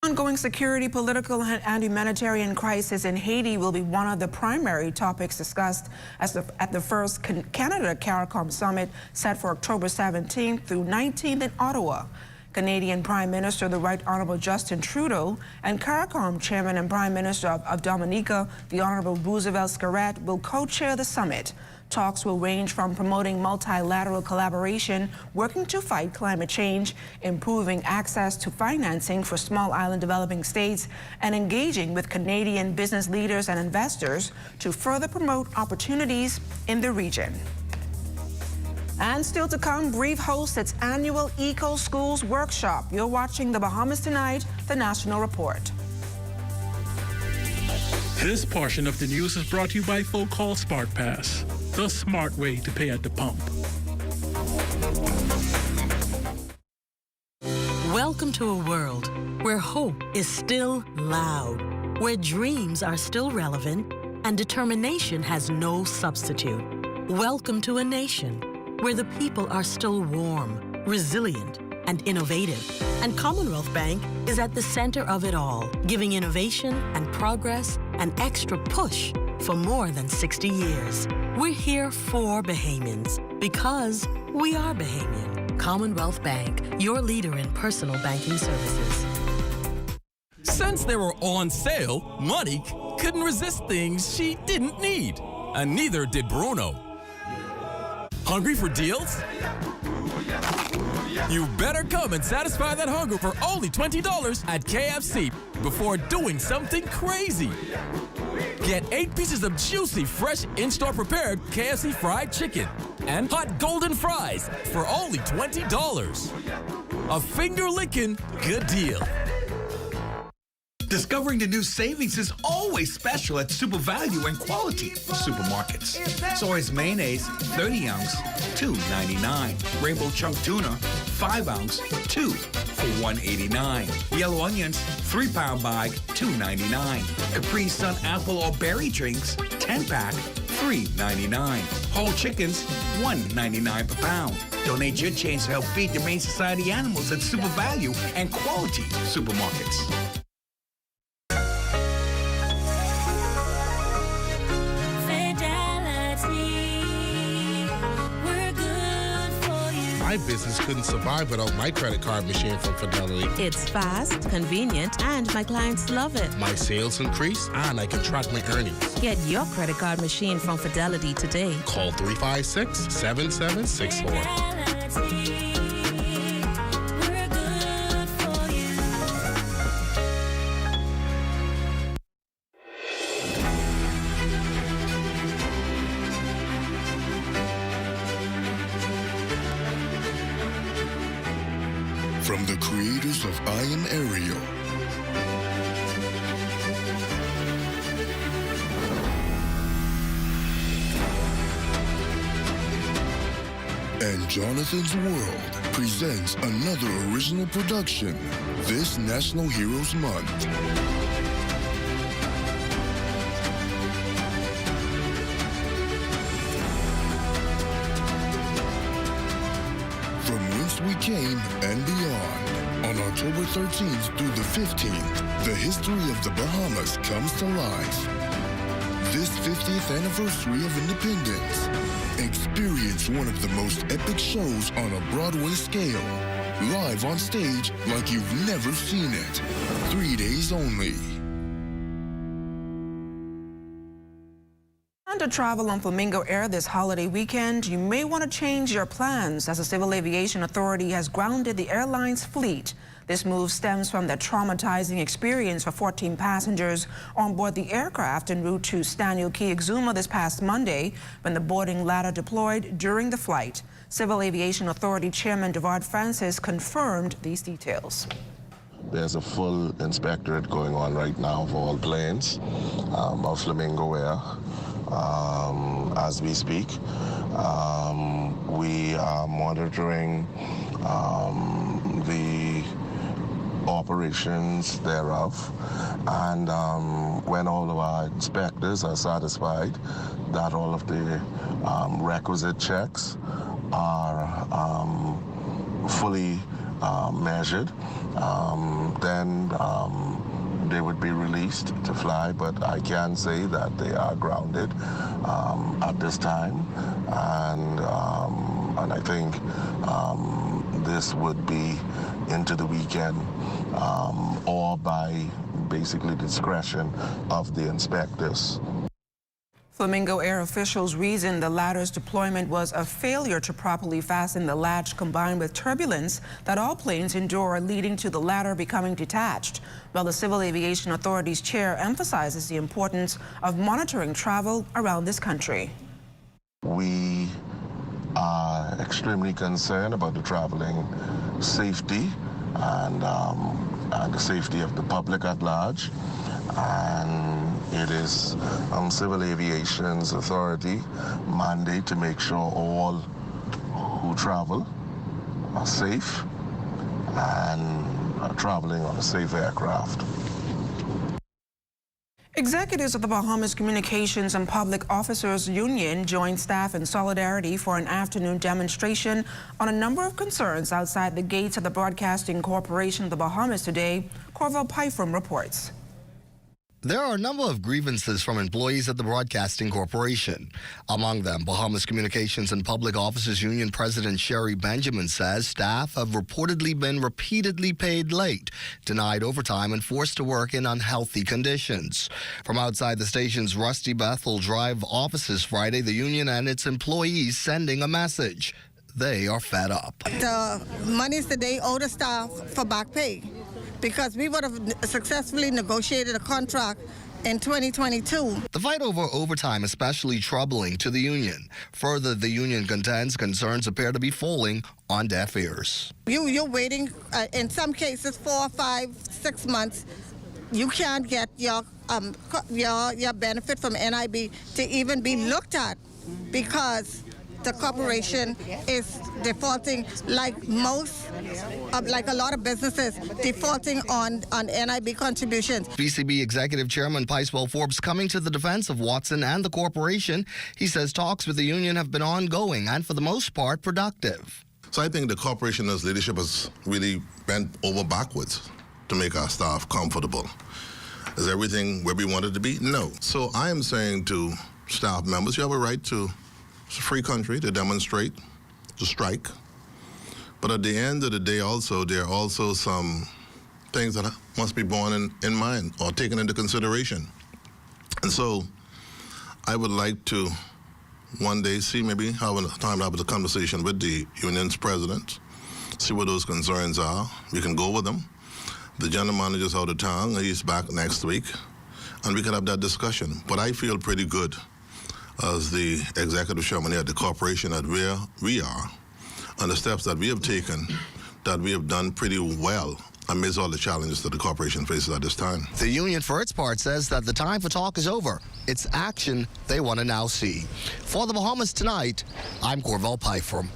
Ongoing security, political, and humanitarian crisis in Haiti will be one of the primary topics discussed at the first Canada CARICOM summit set for October 17th through 19th in Ottawa. Canadian Prime Minister the Right Honourable Justin Trudeau and CARICOM Chairman and Prime Minister of Dominica, the Honourable Roosevelt Scarrett, will co-chair the summit. Talks will range from promoting multilateral collaboration, working to fight climate change, improving access to financing for small island developing states, and engaging with Canadian business leaders and investors to further promote opportunities in the region. And still to come, Brief hosts its annual Eco Schools Workshop. You're watching The Bahamas Tonight, the National Report. This portion of the news is brought to you by Full Call Smart Pass, the smart way to pay at the pump. Welcome to a world where hope is still loud, where dreams are still relevant, and determination has no substitute. Welcome to a nation where the people are still warm, resilient, and innovative. And Commonwealth Bank is at the center of it all, giving innovation and progress an extra push for more than 60 years. We're here for Bahamians because we are Bahamian. Commonwealth Bank, your leader in personal banking services. Since they were on sale, Monique couldn't resist things she didn't need. And neither did Bruno. Hungry for deals? You better come and satisfy that hunger for only $20 at KFC before doing something crazy. Get 8 pieces of juicy, fresh, in-store prepared KFC fried chicken and hot golden fries for only $20. A finger-licking good deal. Discovering the new savings is always special at Super Value and Quality supermarkets. Soy's mayonnaise, 30 ounce, $2.99. Rainbow Chunk tuna, 5 ounce, 2 for $1.89. Yellow onions, 3-pound bag, $2.99. Capri Sun apple or berry drinks, 10-pack, $3.99. Whole chickens, $1.99 per pound. Donate your change to help feed the Humane Society animals at Super Value and Quality supermarkets. My business couldn't survive without my credit card machine from Fidelity. It's fast, convenient, and my clients love it. My sales increase, and I can track my earnings. Get your credit card machine from Fidelity today. Call 356-7764. From the creators of I Am Ariel, and Jonathan's World presents another original production this National Heroes Month. we came and beyond. On October 13th through the 15th, the history of the Bahamas comes to life. This 50th anniversary of independence, experience one of the most epic shows on a Broadway scale. Live on stage like you've never seen it. 3 days only. And to travel on Flamingo Air this holiday weekend, you may want to change your plans as the Civil Aviation Authority has grounded the airline's fleet. This move stems from the traumatizing experience for 14 passengers on board the aircraft en route to Stanley Key Exuma this past Monday when the boarding ladder deployed during the flight. Civil Aviation Authority Chairman Devard Francis confirmed these details. There's a full inspectorate going on right now for all planes of Flamingo Air as we speak. We are monitoring the operations thereof, and when all of our inspectors are satisfied that all of the requisite checks are fully measured, then they would be released to fly, but I can say that they are grounded at this time, and I think this would be into the weekend or by basically discretion of the inspectors. Flamingo Air officials reasoned the ladder's deployment was a failure to properly fasten the latch combined with turbulence that all planes endure, leading to the ladder becoming detached. While the Civil Aviation Authority's chair emphasizes the importance of monitoring travel around this country. We are extremely concerned about the traveling safety and the safety of the public at large. And it is Civil Aviation's authority mandate to make sure all who travel are safe and are traveling on a safe aircraft. Executives of the Bahamas Communications and Public Officers Union joined staff in solidarity for an afternoon demonstration on a number of concerns outside the gates of the Broadcasting Corporation of the Bahamas today. Corval Pyfrom reports. There are a number of grievances from employees at the Broadcasting Corporation. Among them, Bahamas Communications and Public Officers Union President Sherry Benjamin says staff have reportedly been repeatedly paid late, denied overtime, and forced to work in unhealthy conditions. From outside the station's Rusty Bethel Drive offices Friday, the union and its employees sending a message. They are fed up. The monies that they owe the staff for back pay, because we would have successfully negotiated a contract in 2022. The fight over overtime is especially troubling to the union. Further, the union contends concerns appear to be falling on deaf ears. You're waiting, in some cases, 4, 5, 6 months. You can't get your benefit from NIB to even be looked at because the corporation is defaulting like a lot of businesses, defaulting on NIB contributions. BCB Executive Chairman Picewell Forbes coming to the defense of Watson and the corporation. He says talks with the union have been ongoing and for the most part productive. So I think the corporation's leadership has really bent over backwards to make our staff comfortable. Is everything where we want it to be? No. So I am saying to staff members, you have a right to, it's a free country, to demonstrate, to strike. But at the end of the day also, there are also some things that must be borne in mind or taken into consideration. And so I would like to one day see, maybe have a time to have a conversation with the union's president, see what those concerns are. We can go over them. The general manager's out of town, he's back next week, and we can have that discussion. But I feel pretty good as the executive chairman here at the corporation at where we are and the steps that we have taken, that we have done pretty well amidst all the challenges that the corporation faces at this time. The union, for its part, says that the time for talk is over. It's action they want to now see. For the Bahamas Tonight, I'm Corval Pyfrom.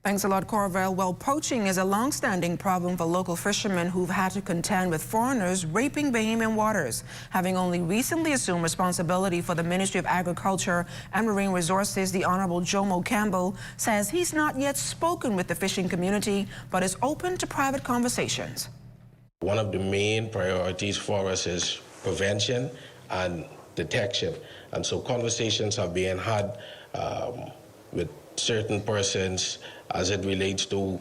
Thanks a lot, Corvell. Well, poaching is a long-standing problem for local fishermen who've had to contend with foreigners raping Bahamian waters. Having only recently assumed responsibility for the Ministry of Agriculture and Marine Resources, the Honorable Jomo Campbell says he's not yet spoken with the fishing community, but is open to private conversations. One of the main priorities for us is prevention and detection. And so conversations have been had with certain persons as it relates to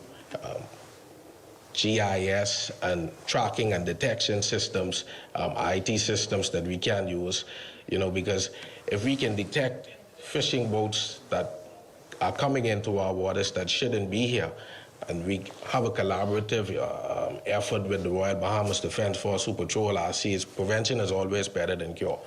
GIS and tracking and detection systems, IT systems that we can use, because if we can detect fishing boats that are coming into our waters that shouldn't be here, and we have a collaborative effort with the Royal Bahamas Defense Force who patrol our seas, prevention is always better than cure.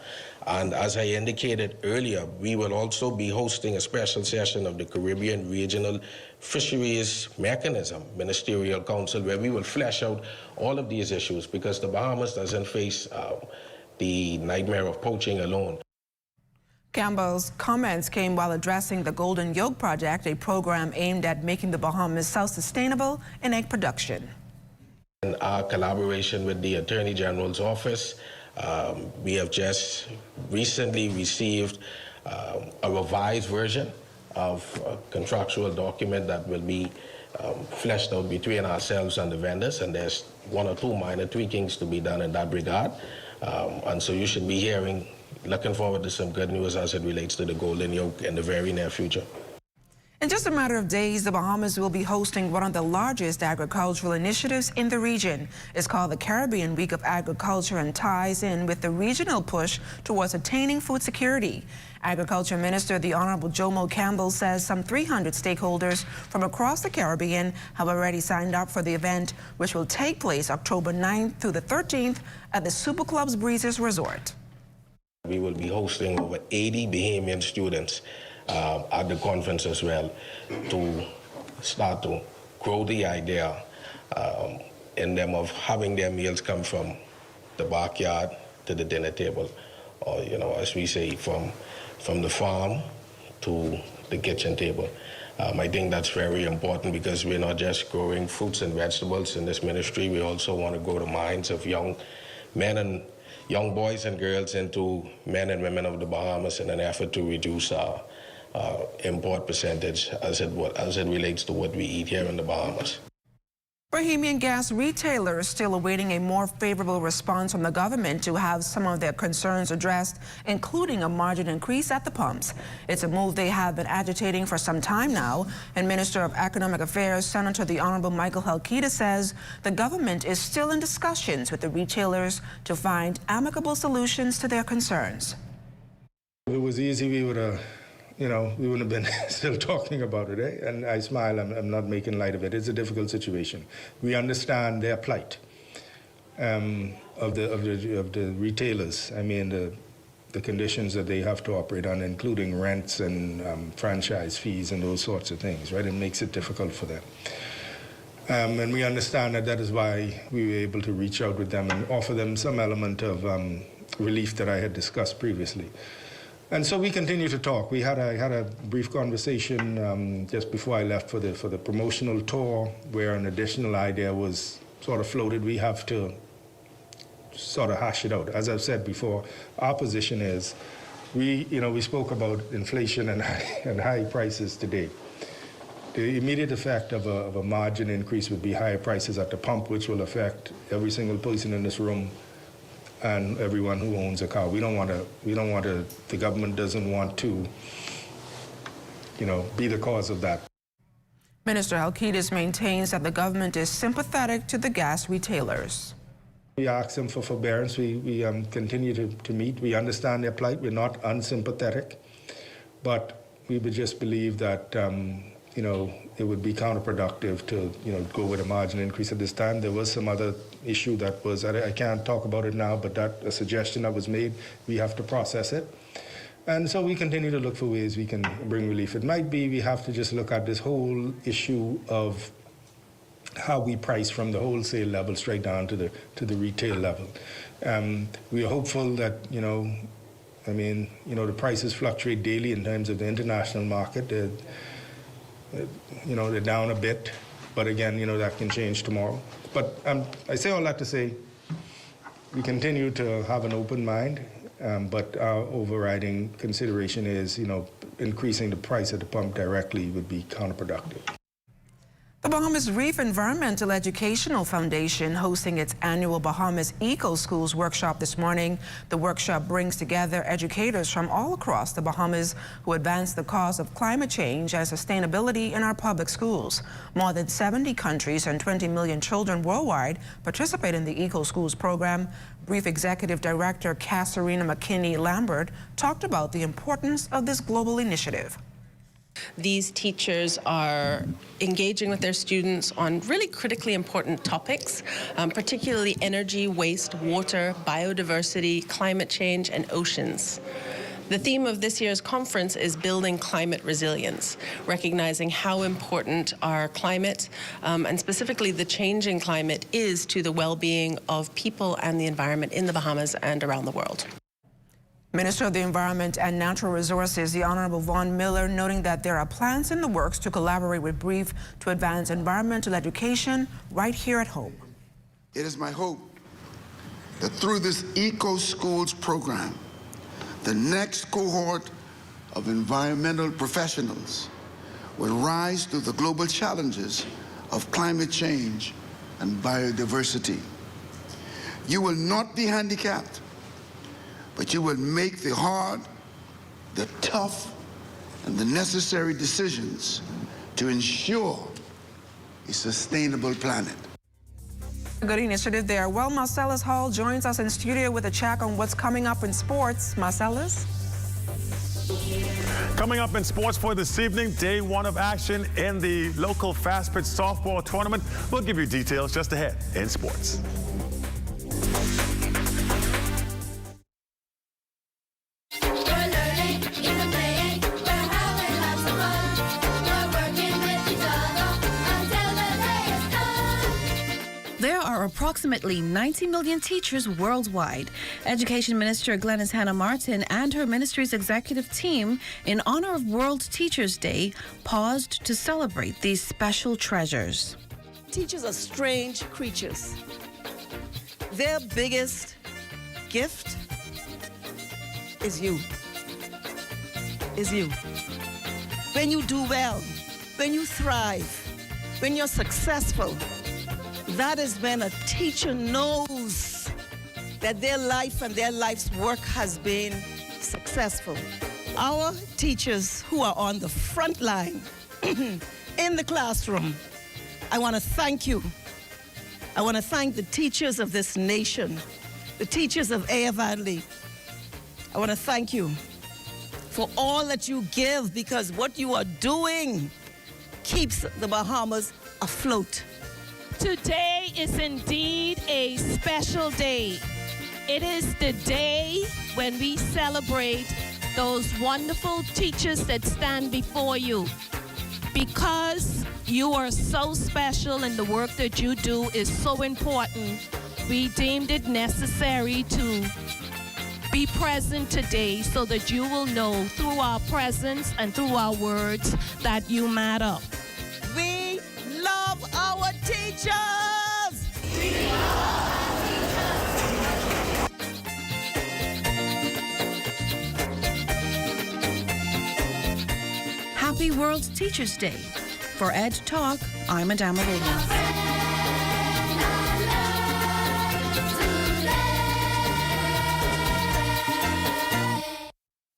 And as I indicated earlier, we will also be hosting a special session of the Caribbean Regional Fisheries Mechanism Ministerial Council, where we will flesh out all of these issues, because the Bahamas doesn't face the nightmare of poaching alone. Campbell's comments came while addressing the Golden Yolk Project, a program aimed at making the Bahamas self-sustainable in egg production. In our collaboration with the Attorney General's office, we have just recently received a revised version of a contractual document that will be fleshed out between ourselves and the vendors, and there's one or two minor tweakings to be done in that regard. And so you should be hearing, looking forward to some good news as it relates to the Golden Yolk in the very near future. In just a matter of days, the Bahamas will be hosting one of the largest agricultural initiatives in the region. It's called the Caribbean Week of Agriculture and ties in with the regional push towards attaining food security. Agriculture Minister, the Honorable Jomo Campbell, says some 300 stakeholders from across the Caribbean have already signed up for the event, which will take place October 9th through the 13th at the Super Club's Breezes Resort. We will be hosting over 80 Bahamian students at the conference as well, to start to grow the idea in them of having their meals come from the backyard to the dinner table, or as we say, from the farm to the kitchen table. I think that's very important, because we're not just growing fruits and vegetables in this ministry, we also want to grow the minds of young men and young boys and girls into men and women of the Bahamas in an effort to reduce our import percentage as it relates to what we eat here in the Bahamas. Bahamian gas retailers still awaiting a more favorable response from the government to have some of their concerns addressed, including a margin increase at the pumps. It's a move they have been agitating for some time now, and Minister of Economic Affairs, Senator the Honorable Michael Halkida, says the government is still in discussions with the retailers to find amicable solutions to their concerns. If it was easy, we would have we wouldn't have been still talking about it, eh? And I smile, I'm not making light of it. It's a difficult situation. We understand their plight of the retailers. I mean, the conditions that they have to operate on, including rents and franchise fees and those sorts of things, right? It makes it difficult for them. And we understand that is why we were able to reach out with them and offer them some element of relief that I had discussed previously. And so we continue to talk. I had a brief conversation just before I left for the promotional tour, where an additional idea was sort of floated. We have to sort of hash it out. As I've said before, our position is we spoke about inflation and high prices today. The immediate effect of a margin increase would be higher prices at the pump, which will affect every single person in this room and everyone who owns a car. The government doesn't want to, be the cause of that. Minister Halkidas maintains that the government is sympathetic to the gas retailers. We ask them for forbearance. We continue to meet. We understand their plight. We're not unsympathetic, but we would just believe that, it would be counterproductive to, go with a margin increase at this time. There was some other issue that was, I can't talk about it now, but a suggestion that was made, we have to process it. And so we continue to look for ways we can bring relief. It might be we have to just look at this whole issue of how we price from the wholesale level straight down to the retail level. We are hopeful that, the prices fluctuate daily in terms of the international market. they're down a bit, but again, that can change tomorrow. But I say all that to say we continue to have an open mind, but our overriding consideration is, increasing the price at the pump directly would be counterproductive. The Bahamas Reef Environmental Educational Foundation hosting its annual Bahamas Eco Schools workshop this morning. The workshop brings together educators from all across the Bahamas who advance the cause of climate change and sustainability in our public schools. More than 70 countries and 20 million children worldwide participate in the Eco Schools program. Brief Executive Director Kasarina McKinney-Lambert talked about the importance of this global initiative. These teachers are engaging with their students on really critically important topics, particularly energy, waste, water, biodiversity, climate change, and oceans. The theme of this year's conference is building climate resilience, recognizing how important our climate, and specifically the changing climate, is to the well-being of people and the environment in the Bahamas and around the world. Minister of the Environment and Natural Resources, the Honorable Vaughn Miller, noting that there are plans in the works to collaborate with Brief to advance environmental education right here at home. It is my hope that through this Eco Schools program, the next cohort of environmental professionals will rise to the global challenges of climate change and biodiversity. You will not be handicapped, but you will make the hard, the tough, and the necessary decisions to ensure a sustainable planet. Good initiative there. Well, Marcellus Hall joins us in studio with a check on what's coming up in sports. Marcellus? Coming up in sports for this evening, day one of action in the local fast pitch softball tournament. We'll give you details just ahead in sports. Approximately 90 million teachers worldwide. Education Minister Glenys Hanna-Martin and her ministry's executive team, in honor of World Teachers Day, paused to celebrate these special treasures. Teachers are strange creatures. Their biggest gift is you. When you do well, when you thrive, when you're successful, that is when a teacher knows that their life and their life's work has been successful. Our teachers who are on the front line in the classroom, I want to thank you. I want to thank the teachers of this nation, the teachers of Air Valley. I want to thank you for all that you give, because what you are doing keeps the Bahamas afloat. Today is indeed a special day. It is the day when we celebrate those wonderful teachers that stand before you. Because you are so special and the work that you do is so important, we deemed it necessary to be present today so that you will know through our presence and through our words that you matter. We love our teachers! Happy World Teachers Day. For Ed Talk, I'm Adama Williams.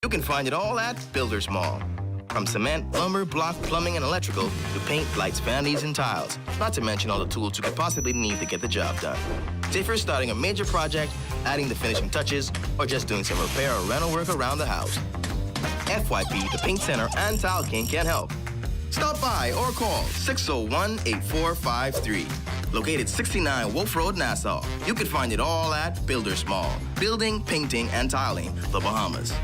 You can find it all at Builders Mall. From cement, lumber, block, plumbing, and electrical to paint, lights, vanities, and tiles. Not to mention all the tools you could possibly need to get the job done. So if you're starting a major project, adding the finishing touches, or just doing some repair or rental work around the house, FYP, the Paint Center, and Tile King can help. Stop by or call 601-8453. Located 69 Wolf Road, Nassau. You can find it all at Builders Mall. Building, painting, and tiling, the Bahamas.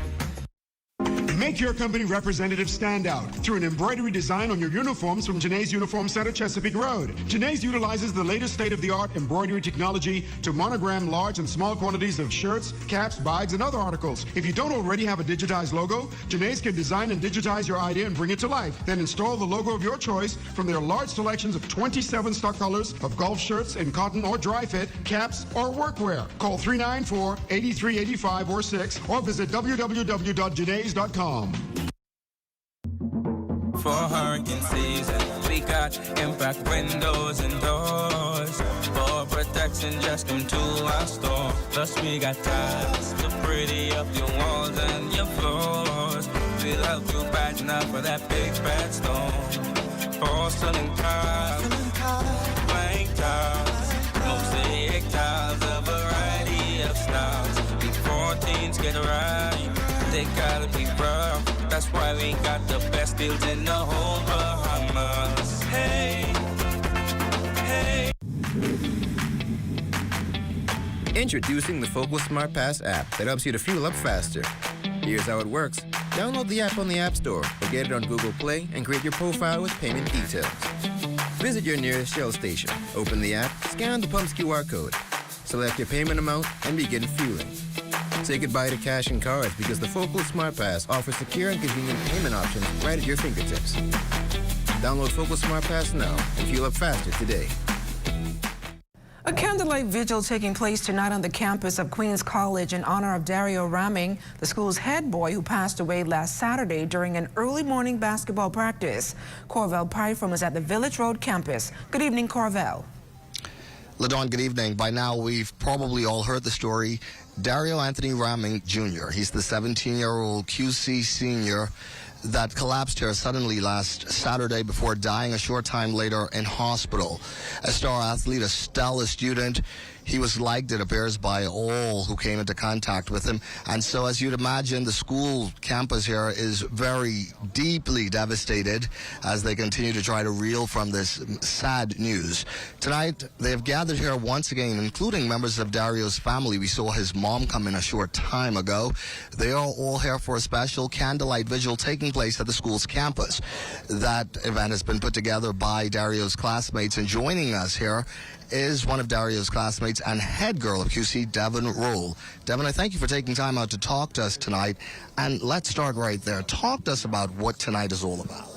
Make your company representative stand out through an embroidery design on your uniforms from Janae's Uniform Center, Chesapeake Road. Janae's utilizes the latest state-of-the-art embroidery technology to monogram large and small quantities of shirts, caps, bags, and other articles. If you don't already have a digitized logo, Janae's can design and digitize your idea and bring it to life. Then install the logo of your choice from their large selections of 27 stock colors of golf shirts in cotton or dry fit, caps, or workwear. Call 394-8385 or 6 or visit www.janays.com. For hurricane season, we got impact windows and doors. For protection, just come to our store. Plus we got tiles to pretty up your walls and your floors. We'll help you brighten up for that big bad storm. Porcelain tiles, blank tiles, mosaic tiles, a variety of styles. Before teens get right, they gotta be rough. That's why we got the best deals in the whole Bahamas. Hey, hey. Introducing the Focal Smart Pass app that helps you to fuel up faster. Here's how it works. Download the app on the App Store or get it on Google Play and create your profile with payment details. Visit your nearest Shell station, open the app, scan the pump's QR code, select your payment amount, and begin fueling. Say goodbye to cash and cards because the Focal Smart Pass offers secure and convenient payment options right at your fingertips. Download Focal Smart Pass now and fuel up faster today. A candlelight vigil taking place tonight on the campus of Queens College in honor of Dario Ramming, the school's head boy who passed away last Saturday during an early morning basketball practice. Corvell Pyfrom is at the Village Road campus. Good evening, Corvell. LaDawn, good evening. By now, we've probably all heard the story. Dario Anthony Ramming Jr., he's the 17-year-old QC senior that collapsed here suddenly last Saturday before dying a short time later in hospital. A star athlete, a stellar student. He was liked, it appears, by all who came into contact with him. And so, as you'd imagine, the school campus here is very deeply devastated as they continue to try to reel from this sad news. Tonight, they have gathered here once again, including members of Dario's family. We saw his mom come in a short time ago. They are all here for a special candlelight vigil taking place at the school's campus. That event has been put together by Dario's classmates, and joining us here is one of Dario's classmates and head girl of QC, Devin Roll. Devin, I thank you for taking time out to talk to us tonight. And let's start right there. Talk to us about what tonight is all about.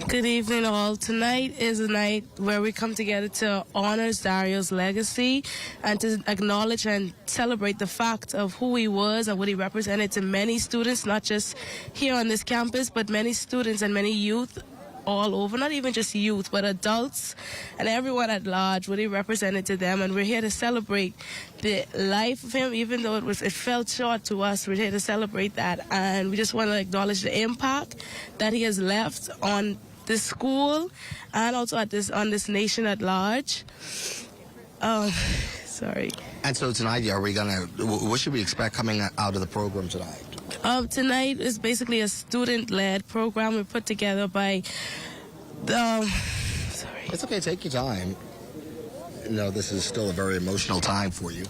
Good evening, all. Tonight is a night where we come together to honor Dario's legacy and to acknowledge and celebrate the fact of who he was and what he represented to many students, not just here on this campus, but many students and many youth all over, not even just youth, but adults and everyone at large, what he represented to them. And we're here to celebrate the life of him, even though it felt short to us. We're here to celebrate that, and we just want to acknowledge the impact that he has left on this school and also on this nation at large. Sorry. And so tonight, what should we expect coming out of the program tonight? Tonight is basically a student-led program we put together by sorry. It's okay, take your time. No, this is still a very emotional time for you.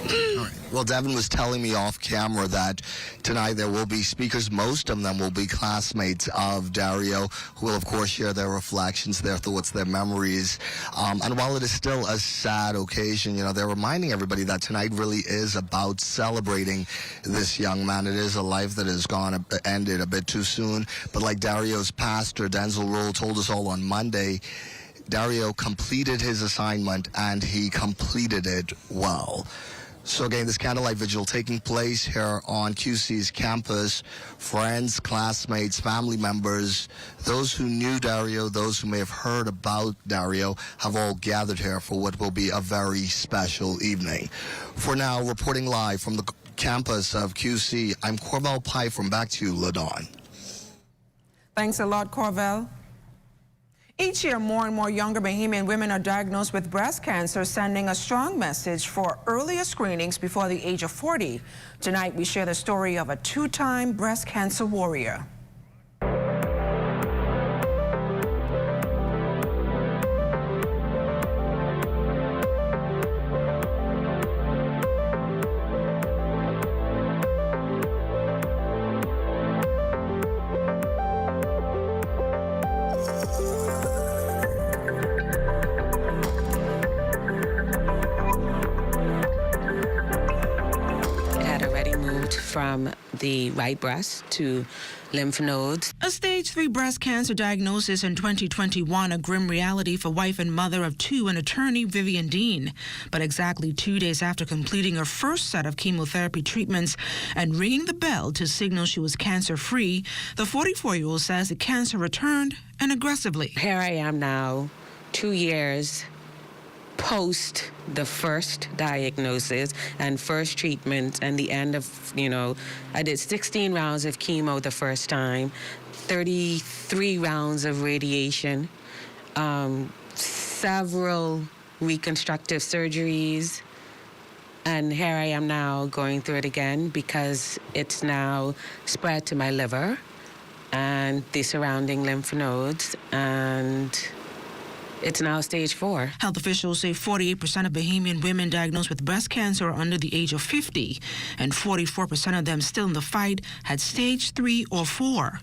All right. Well, Devin was telling me off camera that tonight there will be speakers. Most of them will be classmates of Dario, who will, of course, share their reflections, their thoughts, their memories. And while it is still a sad occasion, they're reminding everybody that tonight really is about celebrating this young man. It is a life that has ended a bit too soon. But like Dario's pastor, Denzel Roll, told us all on Monday, Dario completed his assignment, and he completed it well. So again, this candlelight vigil taking place here on QC's campus. Friends, classmates, family members, those who knew Dario, those who may have heard about Dario, have all gathered here for what will be a very special evening. For now, reporting live from the campus of QC, I'm Corvell Pyfrom. Back to you, LaDawn. Thanks a lot, Corvell. Each year, more and more younger Bahamian women are diagnosed with breast cancer, sending a strong message for earlier screenings before the age of 40. Tonight, we share the story of a two-time breast cancer warrior. from the right breast to lymph nodes. A stage 3 breast cancer diagnosis in 2021, a grim reality for wife and mother of 2 and attorney Vivian Dean. But exactly 2 days after completing her first set of chemotherapy treatments and ringing the bell to signal she was cancer-free, the 44-year-old says the cancer returned and aggressively. Here I am now, 2 years post the first diagnosis and first treatment and the end of, I did 16 rounds of chemo the first time, 33 rounds of radiation, several reconstructive surgeries, and here I am now going through it again because it's now spread to my liver and the surrounding lymph nodes, and it's now stage 4. Health officials say 48% of Bahamian women diagnosed with breast cancer are under the age of 50, and 44% of them still in the fight had stage 3 or 4.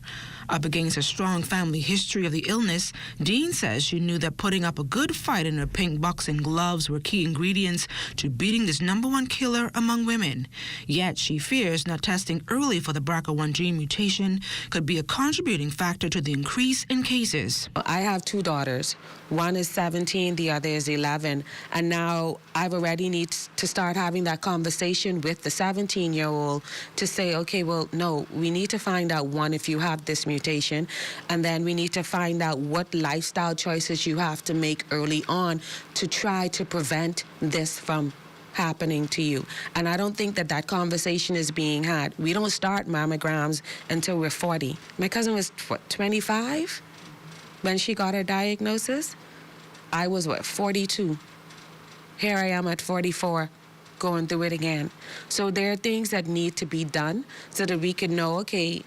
Up against a strong family history of the illness, Dean says she knew that putting up a good fight in her pink boxing gloves were key ingredients to beating this #1 killer among women. Yet she fears not testing early for the BRCA1 gene mutation could be a contributing factor to the increase in cases. I have 2 daughters. One is 17, the other is 11. And now I've already need to start having that conversation with the 17-year-old to say, okay, well, no, we need to find out, one, if you have this mutation, and then we need to find out what lifestyle choices you have to make early on to try to prevent this from happening to you. And I don't think that that conversation is being had. We don't start mammograms until we're 40. My cousin was, 25 when she got her diagnosis? I was, 42. Here I am at 44, going through it again. So there are things that need to be done so that we can know, okay,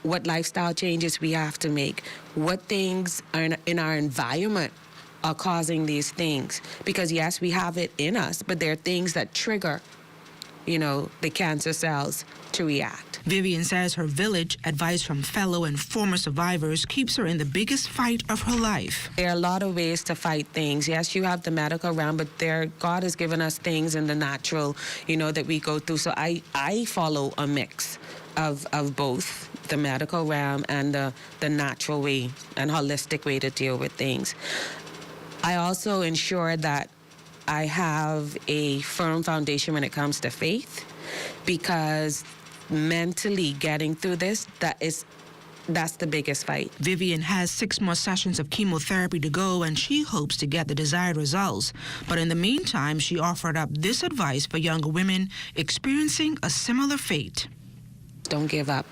what lifestyle changes we have to make, what things are in our environment are causing these things. Because yes, we have it in us, but there are things that trigger, the cancer cells to react. Vivian says her village, advice from fellow and former survivors, keeps her in the biggest fight of her life. There are a lot of ways to fight things. Yes, you have the medical realm, but God has given us things in the natural, that we go through. So I follow a mix of both the medical realm and the natural way and holistic way to deal with things. I also ensure that I have a firm foundation when it comes to faith, because mentally getting through this, that's the biggest fight. Vivian has 6 more sessions of chemotherapy to go, and she hopes to get the desired results. But in the meantime, she offered up this advice for younger women experiencing a similar fate. Don't give up,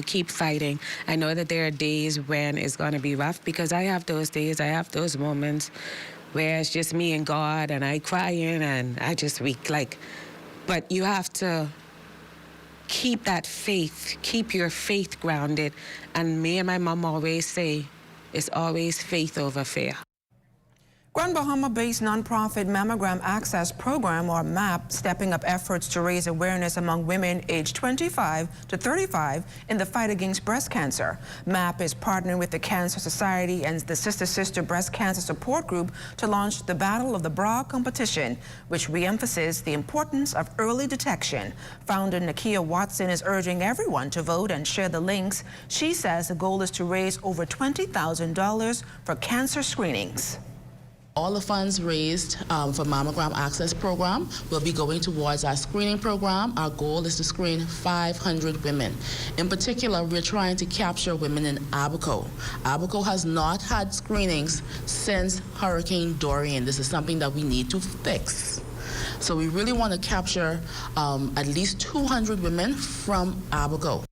keep fighting. I know that there are days when it's going to be rough, because I have those days, I have those moments where it's just me and God, and I crying and I just weak, but you have to keep that faith, keep your faith grounded. And me and my mom always say, it's always faith over fear. Grand Bahama-based nonprofit Mammogram Access Program, or MAP, stepping up efforts to raise awareness among women aged 25 to 35 in the fight against breast cancer. MAP is partnering with the Cancer Society and the Sister Breast Cancer Support Group to launch the Battle of the Bra competition, which re-emphasizes the importance of early detection. Founder Nakia Watson is urging everyone to vote and share the links. She says the goal is to raise over $20,000 for cancer screenings. All the funds raised for Mammogram Access Program will be going towards our screening program. Our goal is to screen 500 women. In particular, we're trying to capture women in Abaco. Abaco has not had screenings since Hurricane Dorian. This is something that we need to fix. So we really want to capture at least 200 women from Abaco.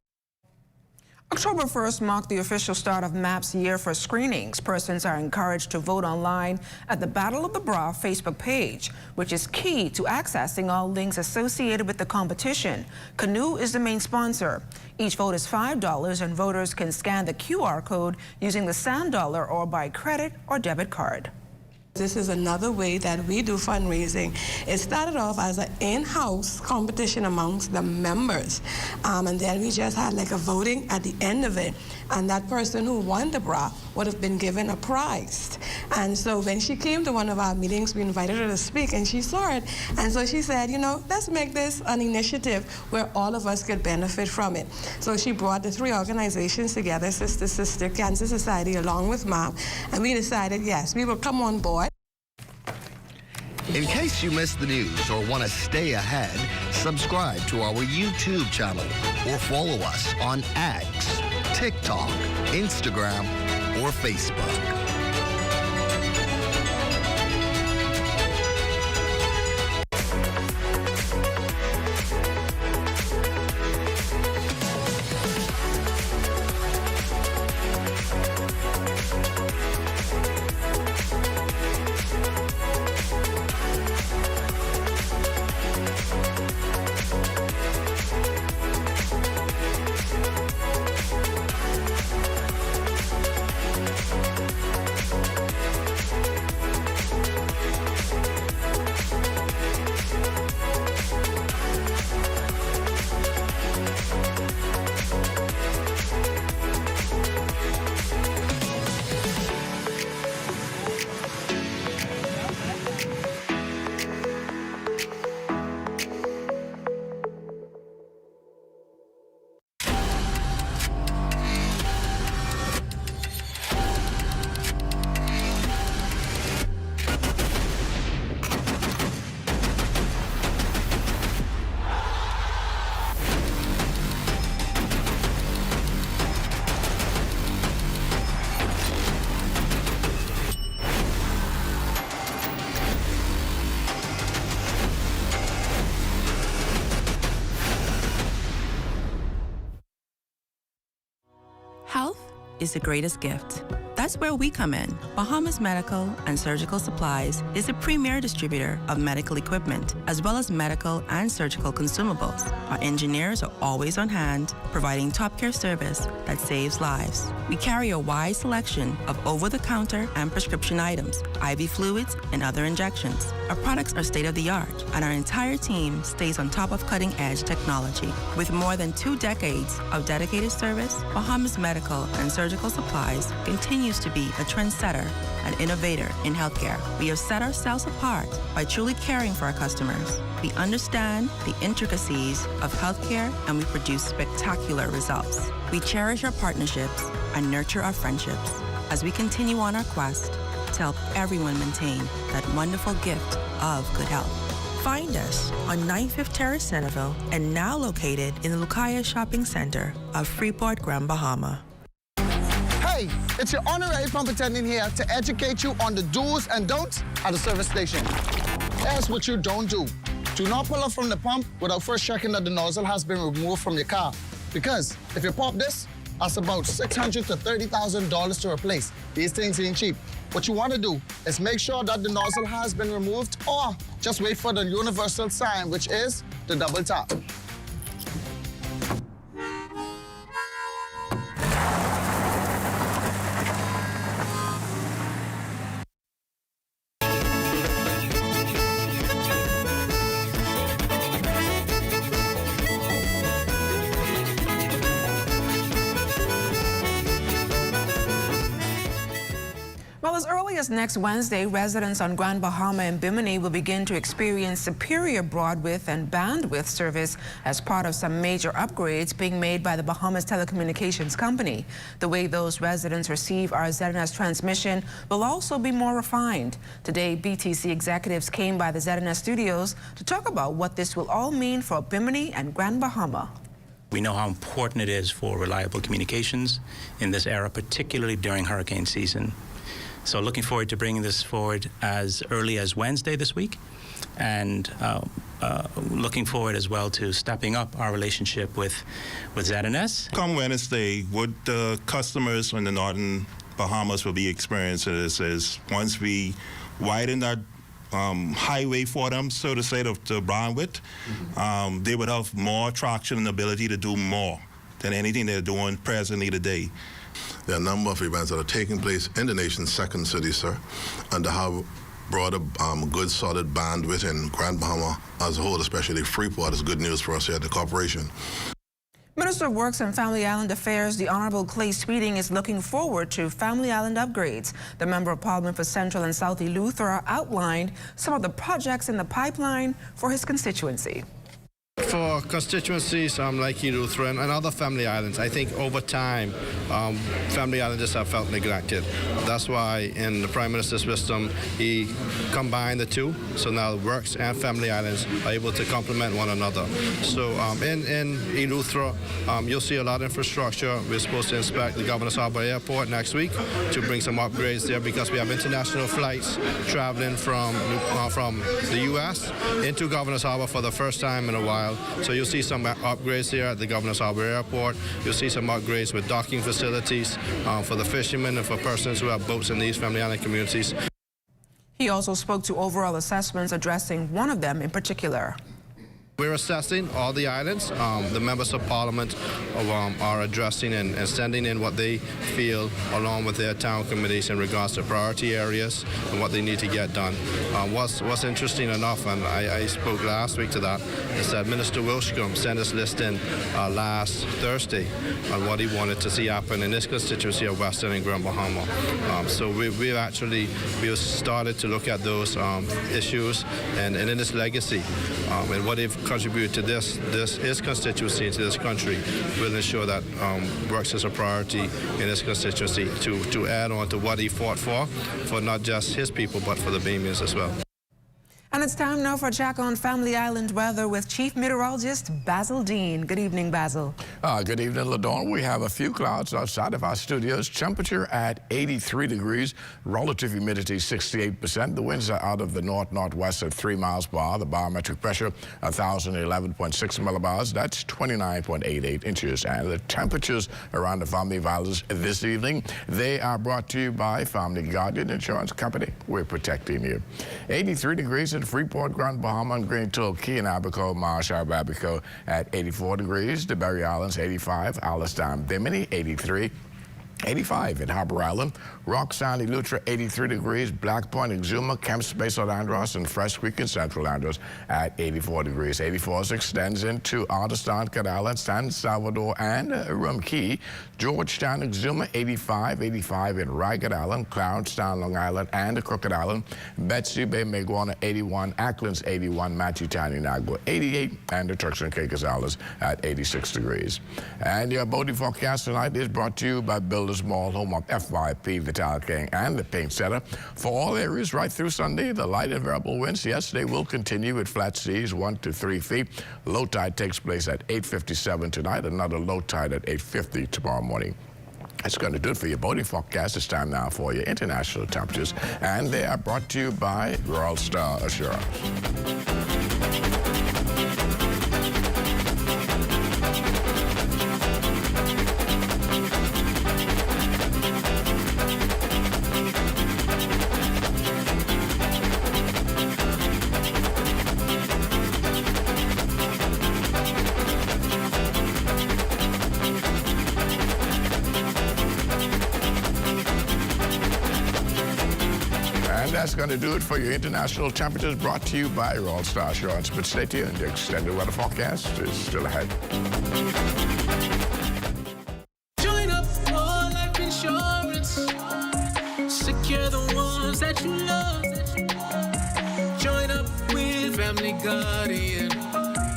October 1st marked the official start of MAP's year for screenings. Persons are encouraged to vote online at the Battle of the Bra Facebook page, which is key to accessing all links associated with the competition. Canoe is the main sponsor. Each vote is $5, and voters can scan the QR code using the Sand Dollar or by credit or debit card. This is another way that we do fundraising. It started off as an in-house competition amongst the members, and then we just had like a voting at the end of it. and that person who won the bra would have been given a prize. And so when she came to one of our meetings, we invited her to speak, and she saw it. And so she said, you know, let's make this an initiative where all of us could benefit from it. So she brought the 3 organizations together, Sister Cancer Society, along with Mom, and we decided, yes, we will come on board. In case you missed the news or want to stay ahead, subscribe to our YouTube channel or follow us on X, TikTok, Instagram, or Facebook. Health is the greatest gift. That's where we come in. Bahamas Medical and Surgical Supplies is a premier distributor of medical equipment, as well as medical and surgical consumables. Our engineers are always on hand, providing top care service that saves lives. We carry a wide selection of over-the-counter and prescription items, IV fluids, and other injections. Our products are state-of-the-art, and our entire team stays on top of cutting-edge technology. With more than 2 decades of dedicated service, Bahamas Medical and Surgical Supplies continues to be a trendsetter and innovator in healthcare. We have set ourselves apart by truly caring for our customers. We understand the intricacies of healthcare, and we produce spectacular results. We cherish our partnerships and nurture our friendships as we continue on our quest to help everyone maintain that wonderful gift of good health. Find us on 95th Terrace, Centerville, and now located in the Lucaya Shopping Center of Freeport, Grand Bahama. Hey, it's your honorary pump attendant here to educate you on the do's and don'ts at the service station. Here's what you don't do. Do not pull up from the pump without first checking that the nozzle has been removed from your car. Because if you pop this, that's about $600,000 to $30,000 to replace. These things ain't cheap. What you want to do is make sure that the nozzle has been removed, or just wait for the universal sign, which is the double tap. Well, as early as next Wednesday, residents on Grand Bahama and Bimini will begin to experience superior broadband and bandwidth service as part of some major upgrades being made by the Bahamas Telecommunications Company. The way those residents receive our ZNS transmission will also be more refined. Today, BTC executives came by the ZNS studios to talk about what this will all mean for Bimini and Grand Bahama. We know how important it is for reliable communications in this era, particularly during hurricane season. So looking forward to bringing this forward as early as Wednesday this week, and looking forward as well to stepping up our relationship with ZNS. Come Wednesday, what the customers in the northern Bahamas will be experiencing is once we widen that highway for them, so to say, the bandwidth, they would have more traction and ability to do more than anything they're doing presently today. There are a number of events that are taking place in the nation's second city, sir, and to have broader, good, solid bandwidth in Grand Bahama as a whole, especially Freeport, is good news for us here at the corporation. Minister of Works and Family Island Affairs, the Honorable Clay Speeding, is looking forward to Family Island upgrades. The Member of Parliament for Central and South Eleuthera outlined some of the projects in the pipeline for his constituency. For constituencies like Eleuthera and other family islands, I think over time, family islanders have felt neglected. That's why in the Prime Minister's wisdom, he combined the two. So now Works and family islands are able to complement one another. So in Eleuthera, you'll see a lot of infrastructure. We're supposed to inspect the Governor's Harbour Airport next week to bring some upgrades there because we have international flights traveling from the U.S. into Governor's Harbour for the first time in a while. So you'll see some upgrades here at the Governor's Harbour Airport. You'll see some upgrades with docking facilities for the fishermen and for persons who have boats in these family island communities. He also spoke to overall assessments addressing one of them in particular. We're assessing all the islands. The members of Parliament are addressing and sending in what they feel along with their town committees in regards to priority areas and what they need to get done. What's interesting enough, and I spoke last week to that, is that Minister Wilshcombe sent his list in last Thursday on what he wanted to see happen in this constituency of Western and Grand Bahama. So we've started to look at those issues and in this legacy and what they've contribute to his constituency and to this country. We'll ensure that Works as a priority in this constituency to add on to what he fought for not just his people, but for the Bahamians as well. And it's time now for a check on Family Island weather with Chief Meteorologist Basil Dean. Good evening, Basil. Good evening, LaDawn. We have a few clouds outside of our studios. Temperature at 83 degrees. Relative humidity 68%. The winds are out of the north-northwest at 3 miles per hour. The barometric pressure 1,011.6 millibars. That's 29.88 inches. And the temperatures around the Family Islands this evening, they are brought to you by Family Guardian Insurance Company. We're protecting you. 83 degrees in Freeport, Grand Bahama, and Green Tool, Key and Abaco, Marshall, Abaco at 84 degrees. The Berry Islands 85, Alistown, Bimini 83. 85 at Harbour Island, Rock Sound, Eleuthera 83 degrees, Black Point, Exuma, Camp Space at Andros, and Fresh Creek in Central Andros at 84 degrees. 84 extends into Artistan, Cat Island, San Salvador, and Rum Key. Georgetown, Exuma 85, 85 in Ragged Island, Clownstown, Long Island, and Crooked Island. Betsy Bay, Meguana 81, Acklands 81, Matchetown, Inagua 88, and the Turks and Caicos Islands at 86 degrees. And your boating forecast tonight is brought to you by Builders Mall, home of FYP, the Tile King, and the Paint Center. For all areas right through Sunday, the light and variable winds, yes, they will continue with flat seas 1 to 3 feet. Low tide takes place at 8:57 tonight, another low tide at 8:50 tomorrow morning. That's going to do it for your boating forecast. It's time now for your international temperatures, and they are brought to you by Royal Star Assurance. That's going to do it for your international temperatures brought to you by Royal Star Assurance. But stay tuned. The extended weather forecast is still ahead. Join up for life insurance. Secure the ones that you love. Join up with Family Guardian.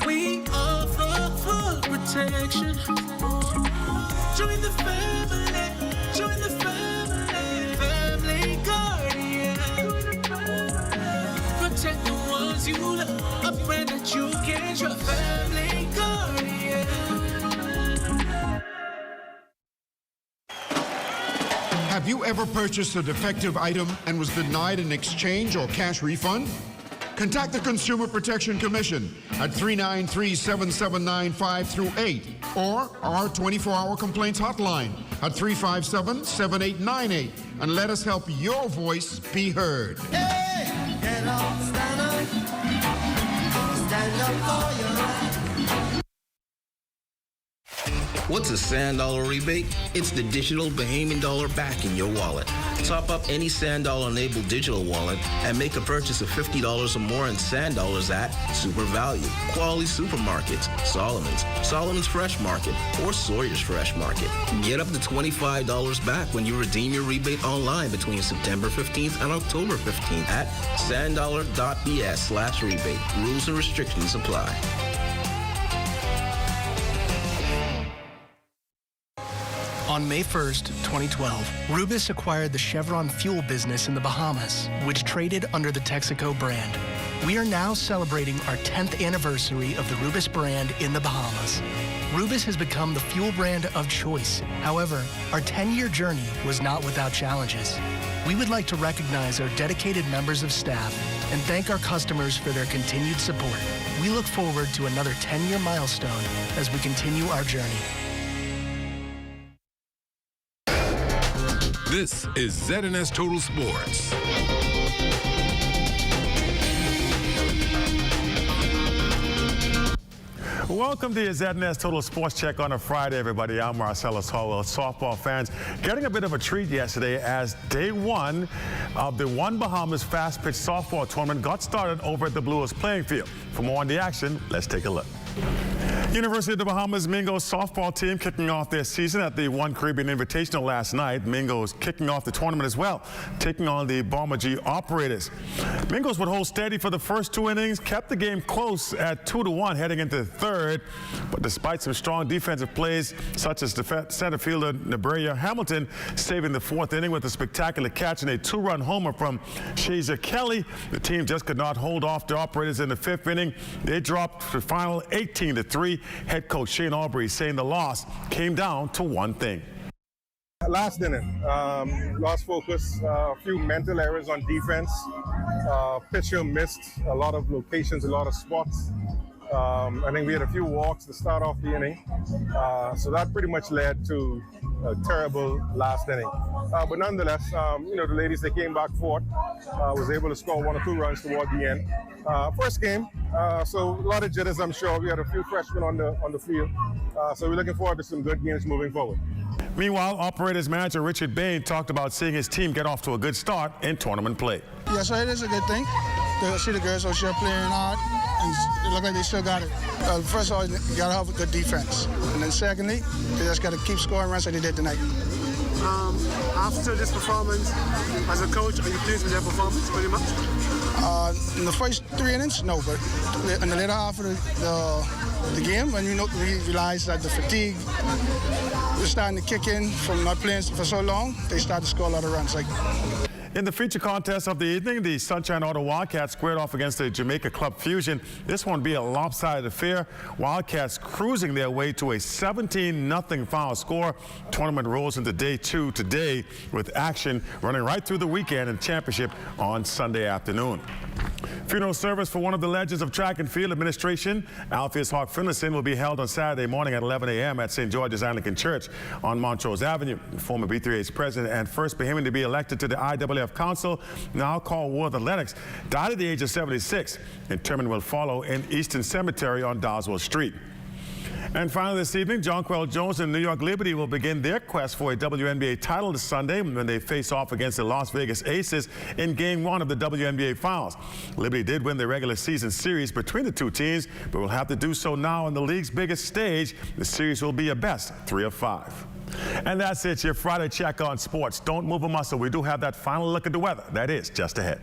We offer full protection. Join the family. Join the family. Family Guardian. Protect the ones you love. A friend that you can trust. Family Guardian. Have you ever purchased a defective item and was denied an exchange or cash refund? Contact the Consumer Protection Commission at 393-7795 through 8 or our 24-hour complaints hotline at 357-7898 and let us help your voice be heard. Hey, get up, stand up. Stand up for your right. What's a Sand Dollar rebate? It's the digital Bahamian dollar back in your wallet. Top up any Sand Dollar enabled digital wallet and make a purchase of $50 or more in Sand Dollars at Super Value, Quality Supermarkets, Solomon's Fresh Market, or Sawyer's Fresh Market. Get up to $25 back when you redeem your rebate online between September 15th and October 15th at sanddollar.bs/rebate. Rules and restrictions apply. On May 1st, 2012, Rubis acquired the Chevron fuel business in the Bahamas, which traded under the Texaco brand. We are now celebrating our 10th anniversary of the Rubis brand in the Bahamas. Rubis has become the fuel brand of choice. However, our 10-year journey was not without challenges. We would like to recognize our dedicated members of staff and thank our customers for their continued support. We look forward to another 10-year milestone as we continue our journey. This is ZNS Total Sports. Welcome to your ZNS Total Sports Check on a Friday, everybody. I'm Marcellus Hallwell. Softball fans getting a bit of a treat yesterday as day one of the One Bahamas Fast Pitch Softball Tournament got started over at the Blues playing field. For more on the action, let's take a look. University of the Bahamas Mingos softball team kicking off their season at the One Caribbean Invitational last night. Mingos kicking off the tournament as well, taking on the Bomber G Operators. Mingos would hold steady for the first two innings, kept the game close at 2-1 heading into the third, but despite some strong defensive plays, such as center fielder Nebria Hamilton saving the fourth inning with a spectacular catch and a two-run homer from Shazer Kelly, the team just could not hold off the Operators in the fifth inning. They dropped the final 18-3. Head coach Shane Aubrey saying the loss came down to one thing. Last inning, lost focus, a few mental errors on defense. Pitcher missed a lot of locations, a lot of spots. I think we had a few walks to start off the inning. So that pretty much led to a terrible last inning. But nonetheless, the ladies, they came back forth, was able to score 1 or 2 runs toward the end. First game, so a lot of jitters, I'm sure. We had a few freshmen on the field. So we're looking forward to some good games moving forward. Meanwhile, Operators manager Richard Bain talked about seeing his team get off to a good start in tournament play. Yeah, so it is a good thing. To see the girls out here playing hard, and they look like they still got it. First of all, you got to have a good defense. And then secondly, they just got to keep scoring runs like they did tonight. After this performance, as a coach, are you pleased with their performance, pretty much? In the first 3 innings, no, but in the later half of the game, when we realized that the fatigue was starting to kick in from not playing for so long, they started to score a lot of runs. In the feature contest of the evening, the Sunshine Auto Wildcats squared off against the Jamaica Club Fusion. This one be a lopsided affair. Wildcats cruising their way to a 17-0 final score. Tournament rolls into day 2 today with action running right through the weekend and championship on Sunday afternoon. Funeral service for one of the legends of track and field administration, Alpheus Hawk Finlayson, will be held on Saturday morning at 11 a.m. at St. George's Anglican Church on Montrose Avenue. Former B3H's president and first Bahamian to be elected to the IAAF Council, now called World Athletics, died at the age of 76. Interment will follow in Eastern Cemetery on Doswell Street. And finally this evening, Jonquel Jones and New York Liberty will begin their quest for a WNBA title this Sunday when they face off against the Las Vegas Aces in Game 1 of the WNBA Finals. Liberty did win the regular season series between the two teams, but will have to do so now on the league's biggest stage. The series will be a best 3 of 5. And that's it, your Friday check on sports. Don't move a muscle. We do have that final look at the weather. That is just ahead.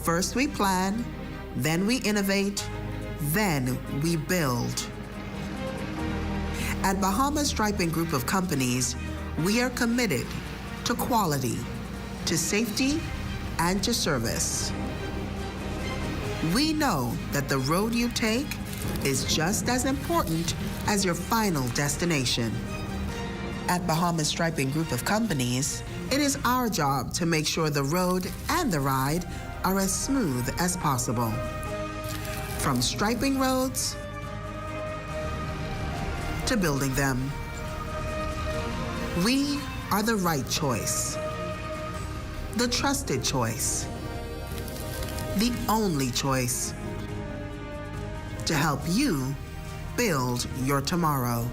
First we plan, then we innovate, then we build. At Bahamas Striping Group of Companies, we are committed to quality, to safety, and to service. We know that the road you take is just as important as your final destination. At Bahamas Striping Group of Companies, it is our job to make sure the road and the ride are as smooth as possible. From striping roads to building them, we are the right choice. the trusted choice, the only choice to help you build your tomorrow.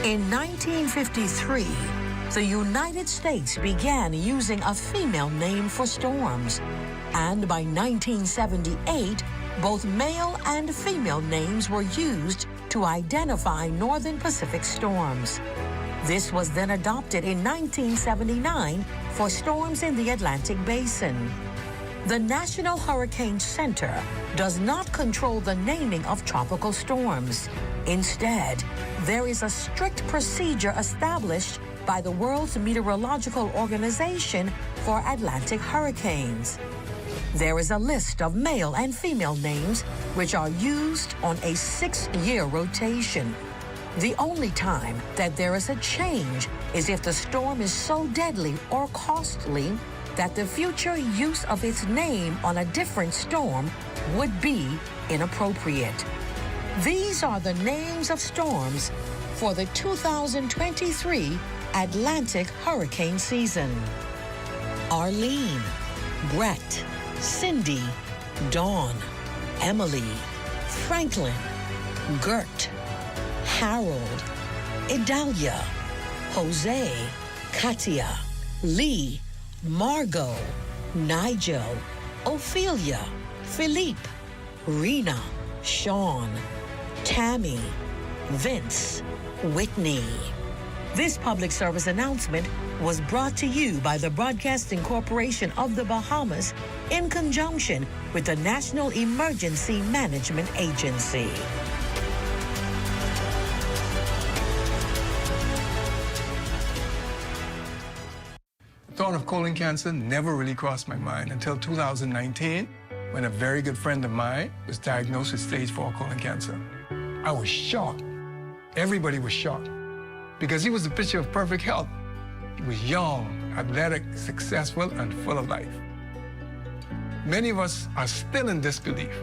In 1953, the United States began using a female name for storms. And by 1978, both male and female names were used to identify Northern Pacific storms. This was then adopted in 1979 for storms in the Atlantic Basin. The National Hurricane Center does not control the naming of tropical storms. Instead, there is a strict procedure established by the World Meteorological Organization for Atlantic hurricanes. There is a list of male and female names which are used on a 6-year rotation. The only time that there is a change is if the storm is so deadly or costly that the future use of its name on a different storm would be inappropriate. These are the names of storms for the 2023 Atlantic hurricane season: Arlene, Brett, Cindy, Dawn, Emily, Franklin, Gert, Harold, Idalia, Jose, Katia, Lee, Margot, Nigel, Ophelia, Philippe, Rena, Sean, Tammy, Vince, Whitney. This public service announcement was brought to you by the Broadcasting Corporation of the Bahamas in conjunction with the National Emergency Management Agency. The thought of colon cancer never really crossed my mind until 2019, when a very good friend of mine was diagnosed with stage 4 colon cancer. I was shocked. Everybody was shocked because he was a picture of perfect health. He was young, athletic, successful, and full of life. Many of us are still in disbelief.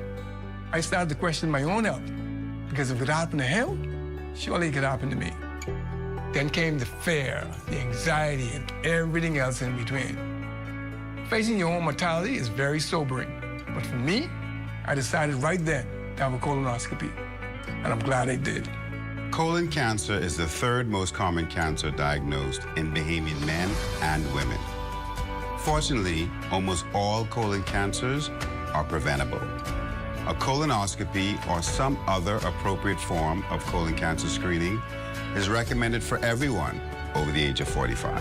I started to question my own health because if it happened to him, surely it could happen to me. Then came the fear, the anxiety, and everything else in between. Facing your own mortality is very sobering. But for me, I decided right then to have a colonoscopy, and I'm glad I did. Colon cancer is the third most common cancer diagnosed in Bahamian men and women. Fortunately, almost all colon cancers are preventable. A colonoscopy or some other appropriate form of colon cancer screening is recommended for everyone over the age of 45.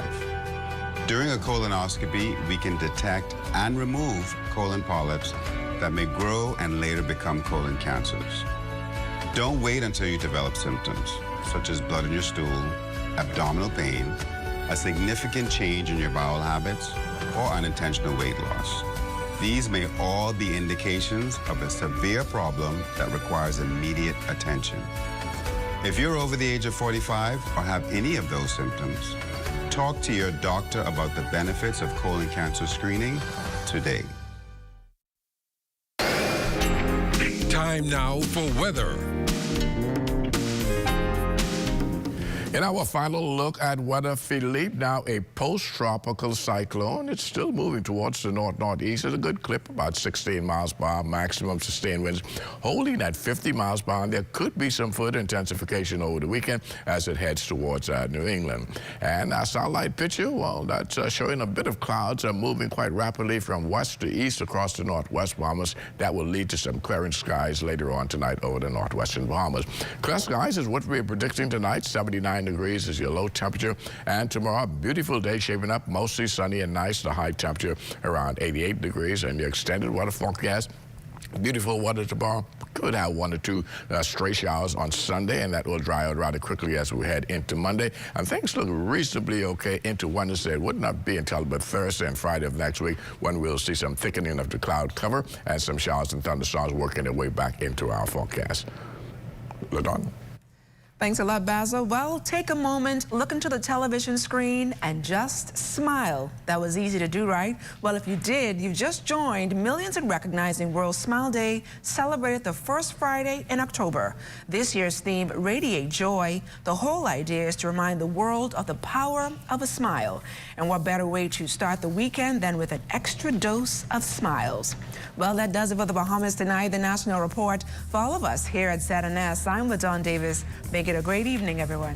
During a colonoscopy, we can detect and remove colon polyps that may grow and later become colon cancers. Don't wait until you develop symptoms, such as blood in your stool, abdominal pain, a significant change in your bowel habits, or unintentional weight loss. These may all be indications of a severe problem that requires immediate attention. If you're over the age of 45 or have any of those symptoms, talk to your doctor about the benefits of colon cancer screening today. Time now for weather. In our final look at weather, Philippe, now a post-tropical cyclone. It's still moving towards the north-northeast at a good clip, about 16 miles per hour, maximum sustained winds holding at 50 miles per hour. And there could be some further intensification over the weekend as it heads towards New England. And our satellite picture, well, that's showing a bit of clouds moving quite rapidly from west to east across the northwest Bahamas. That will lead to some clearing skies later on tonight over the northwestern Bahamas. Clear skies is what we're predicting tonight. 79 degrees is your low temperature, and tomorrow, beautiful day shaping up, mostly sunny and nice. The high temperature around 88 degrees, and the extended weather forecast. Beautiful weather tomorrow. Could have 1 or 2 stray showers on Sunday, and that will dry out rather quickly as we head into Monday. And things look reasonably okay into Wednesday. It would not be until about Thursday and Friday of next week when we'll see some thickening of the cloud cover and some showers and thunderstorms working their way back into our forecast. LaDon. Thanks a lot, Basil. Well, take a moment, look into the television screen, and just smile. That was easy to do, right? Well, if you did, you just joined millions in recognizing World Smile Day, celebrated the first Friday in October. This year's theme, Radiate Joy. The whole idea is to remind the world of the power of a smile. And what better way to start the weekend than with an extra dose of smiles? Well, that does it for the Bahamas Tonight, the National Report. For all of us here at ZNS, I'm Ladon Davis. Make it a great evening, everyone.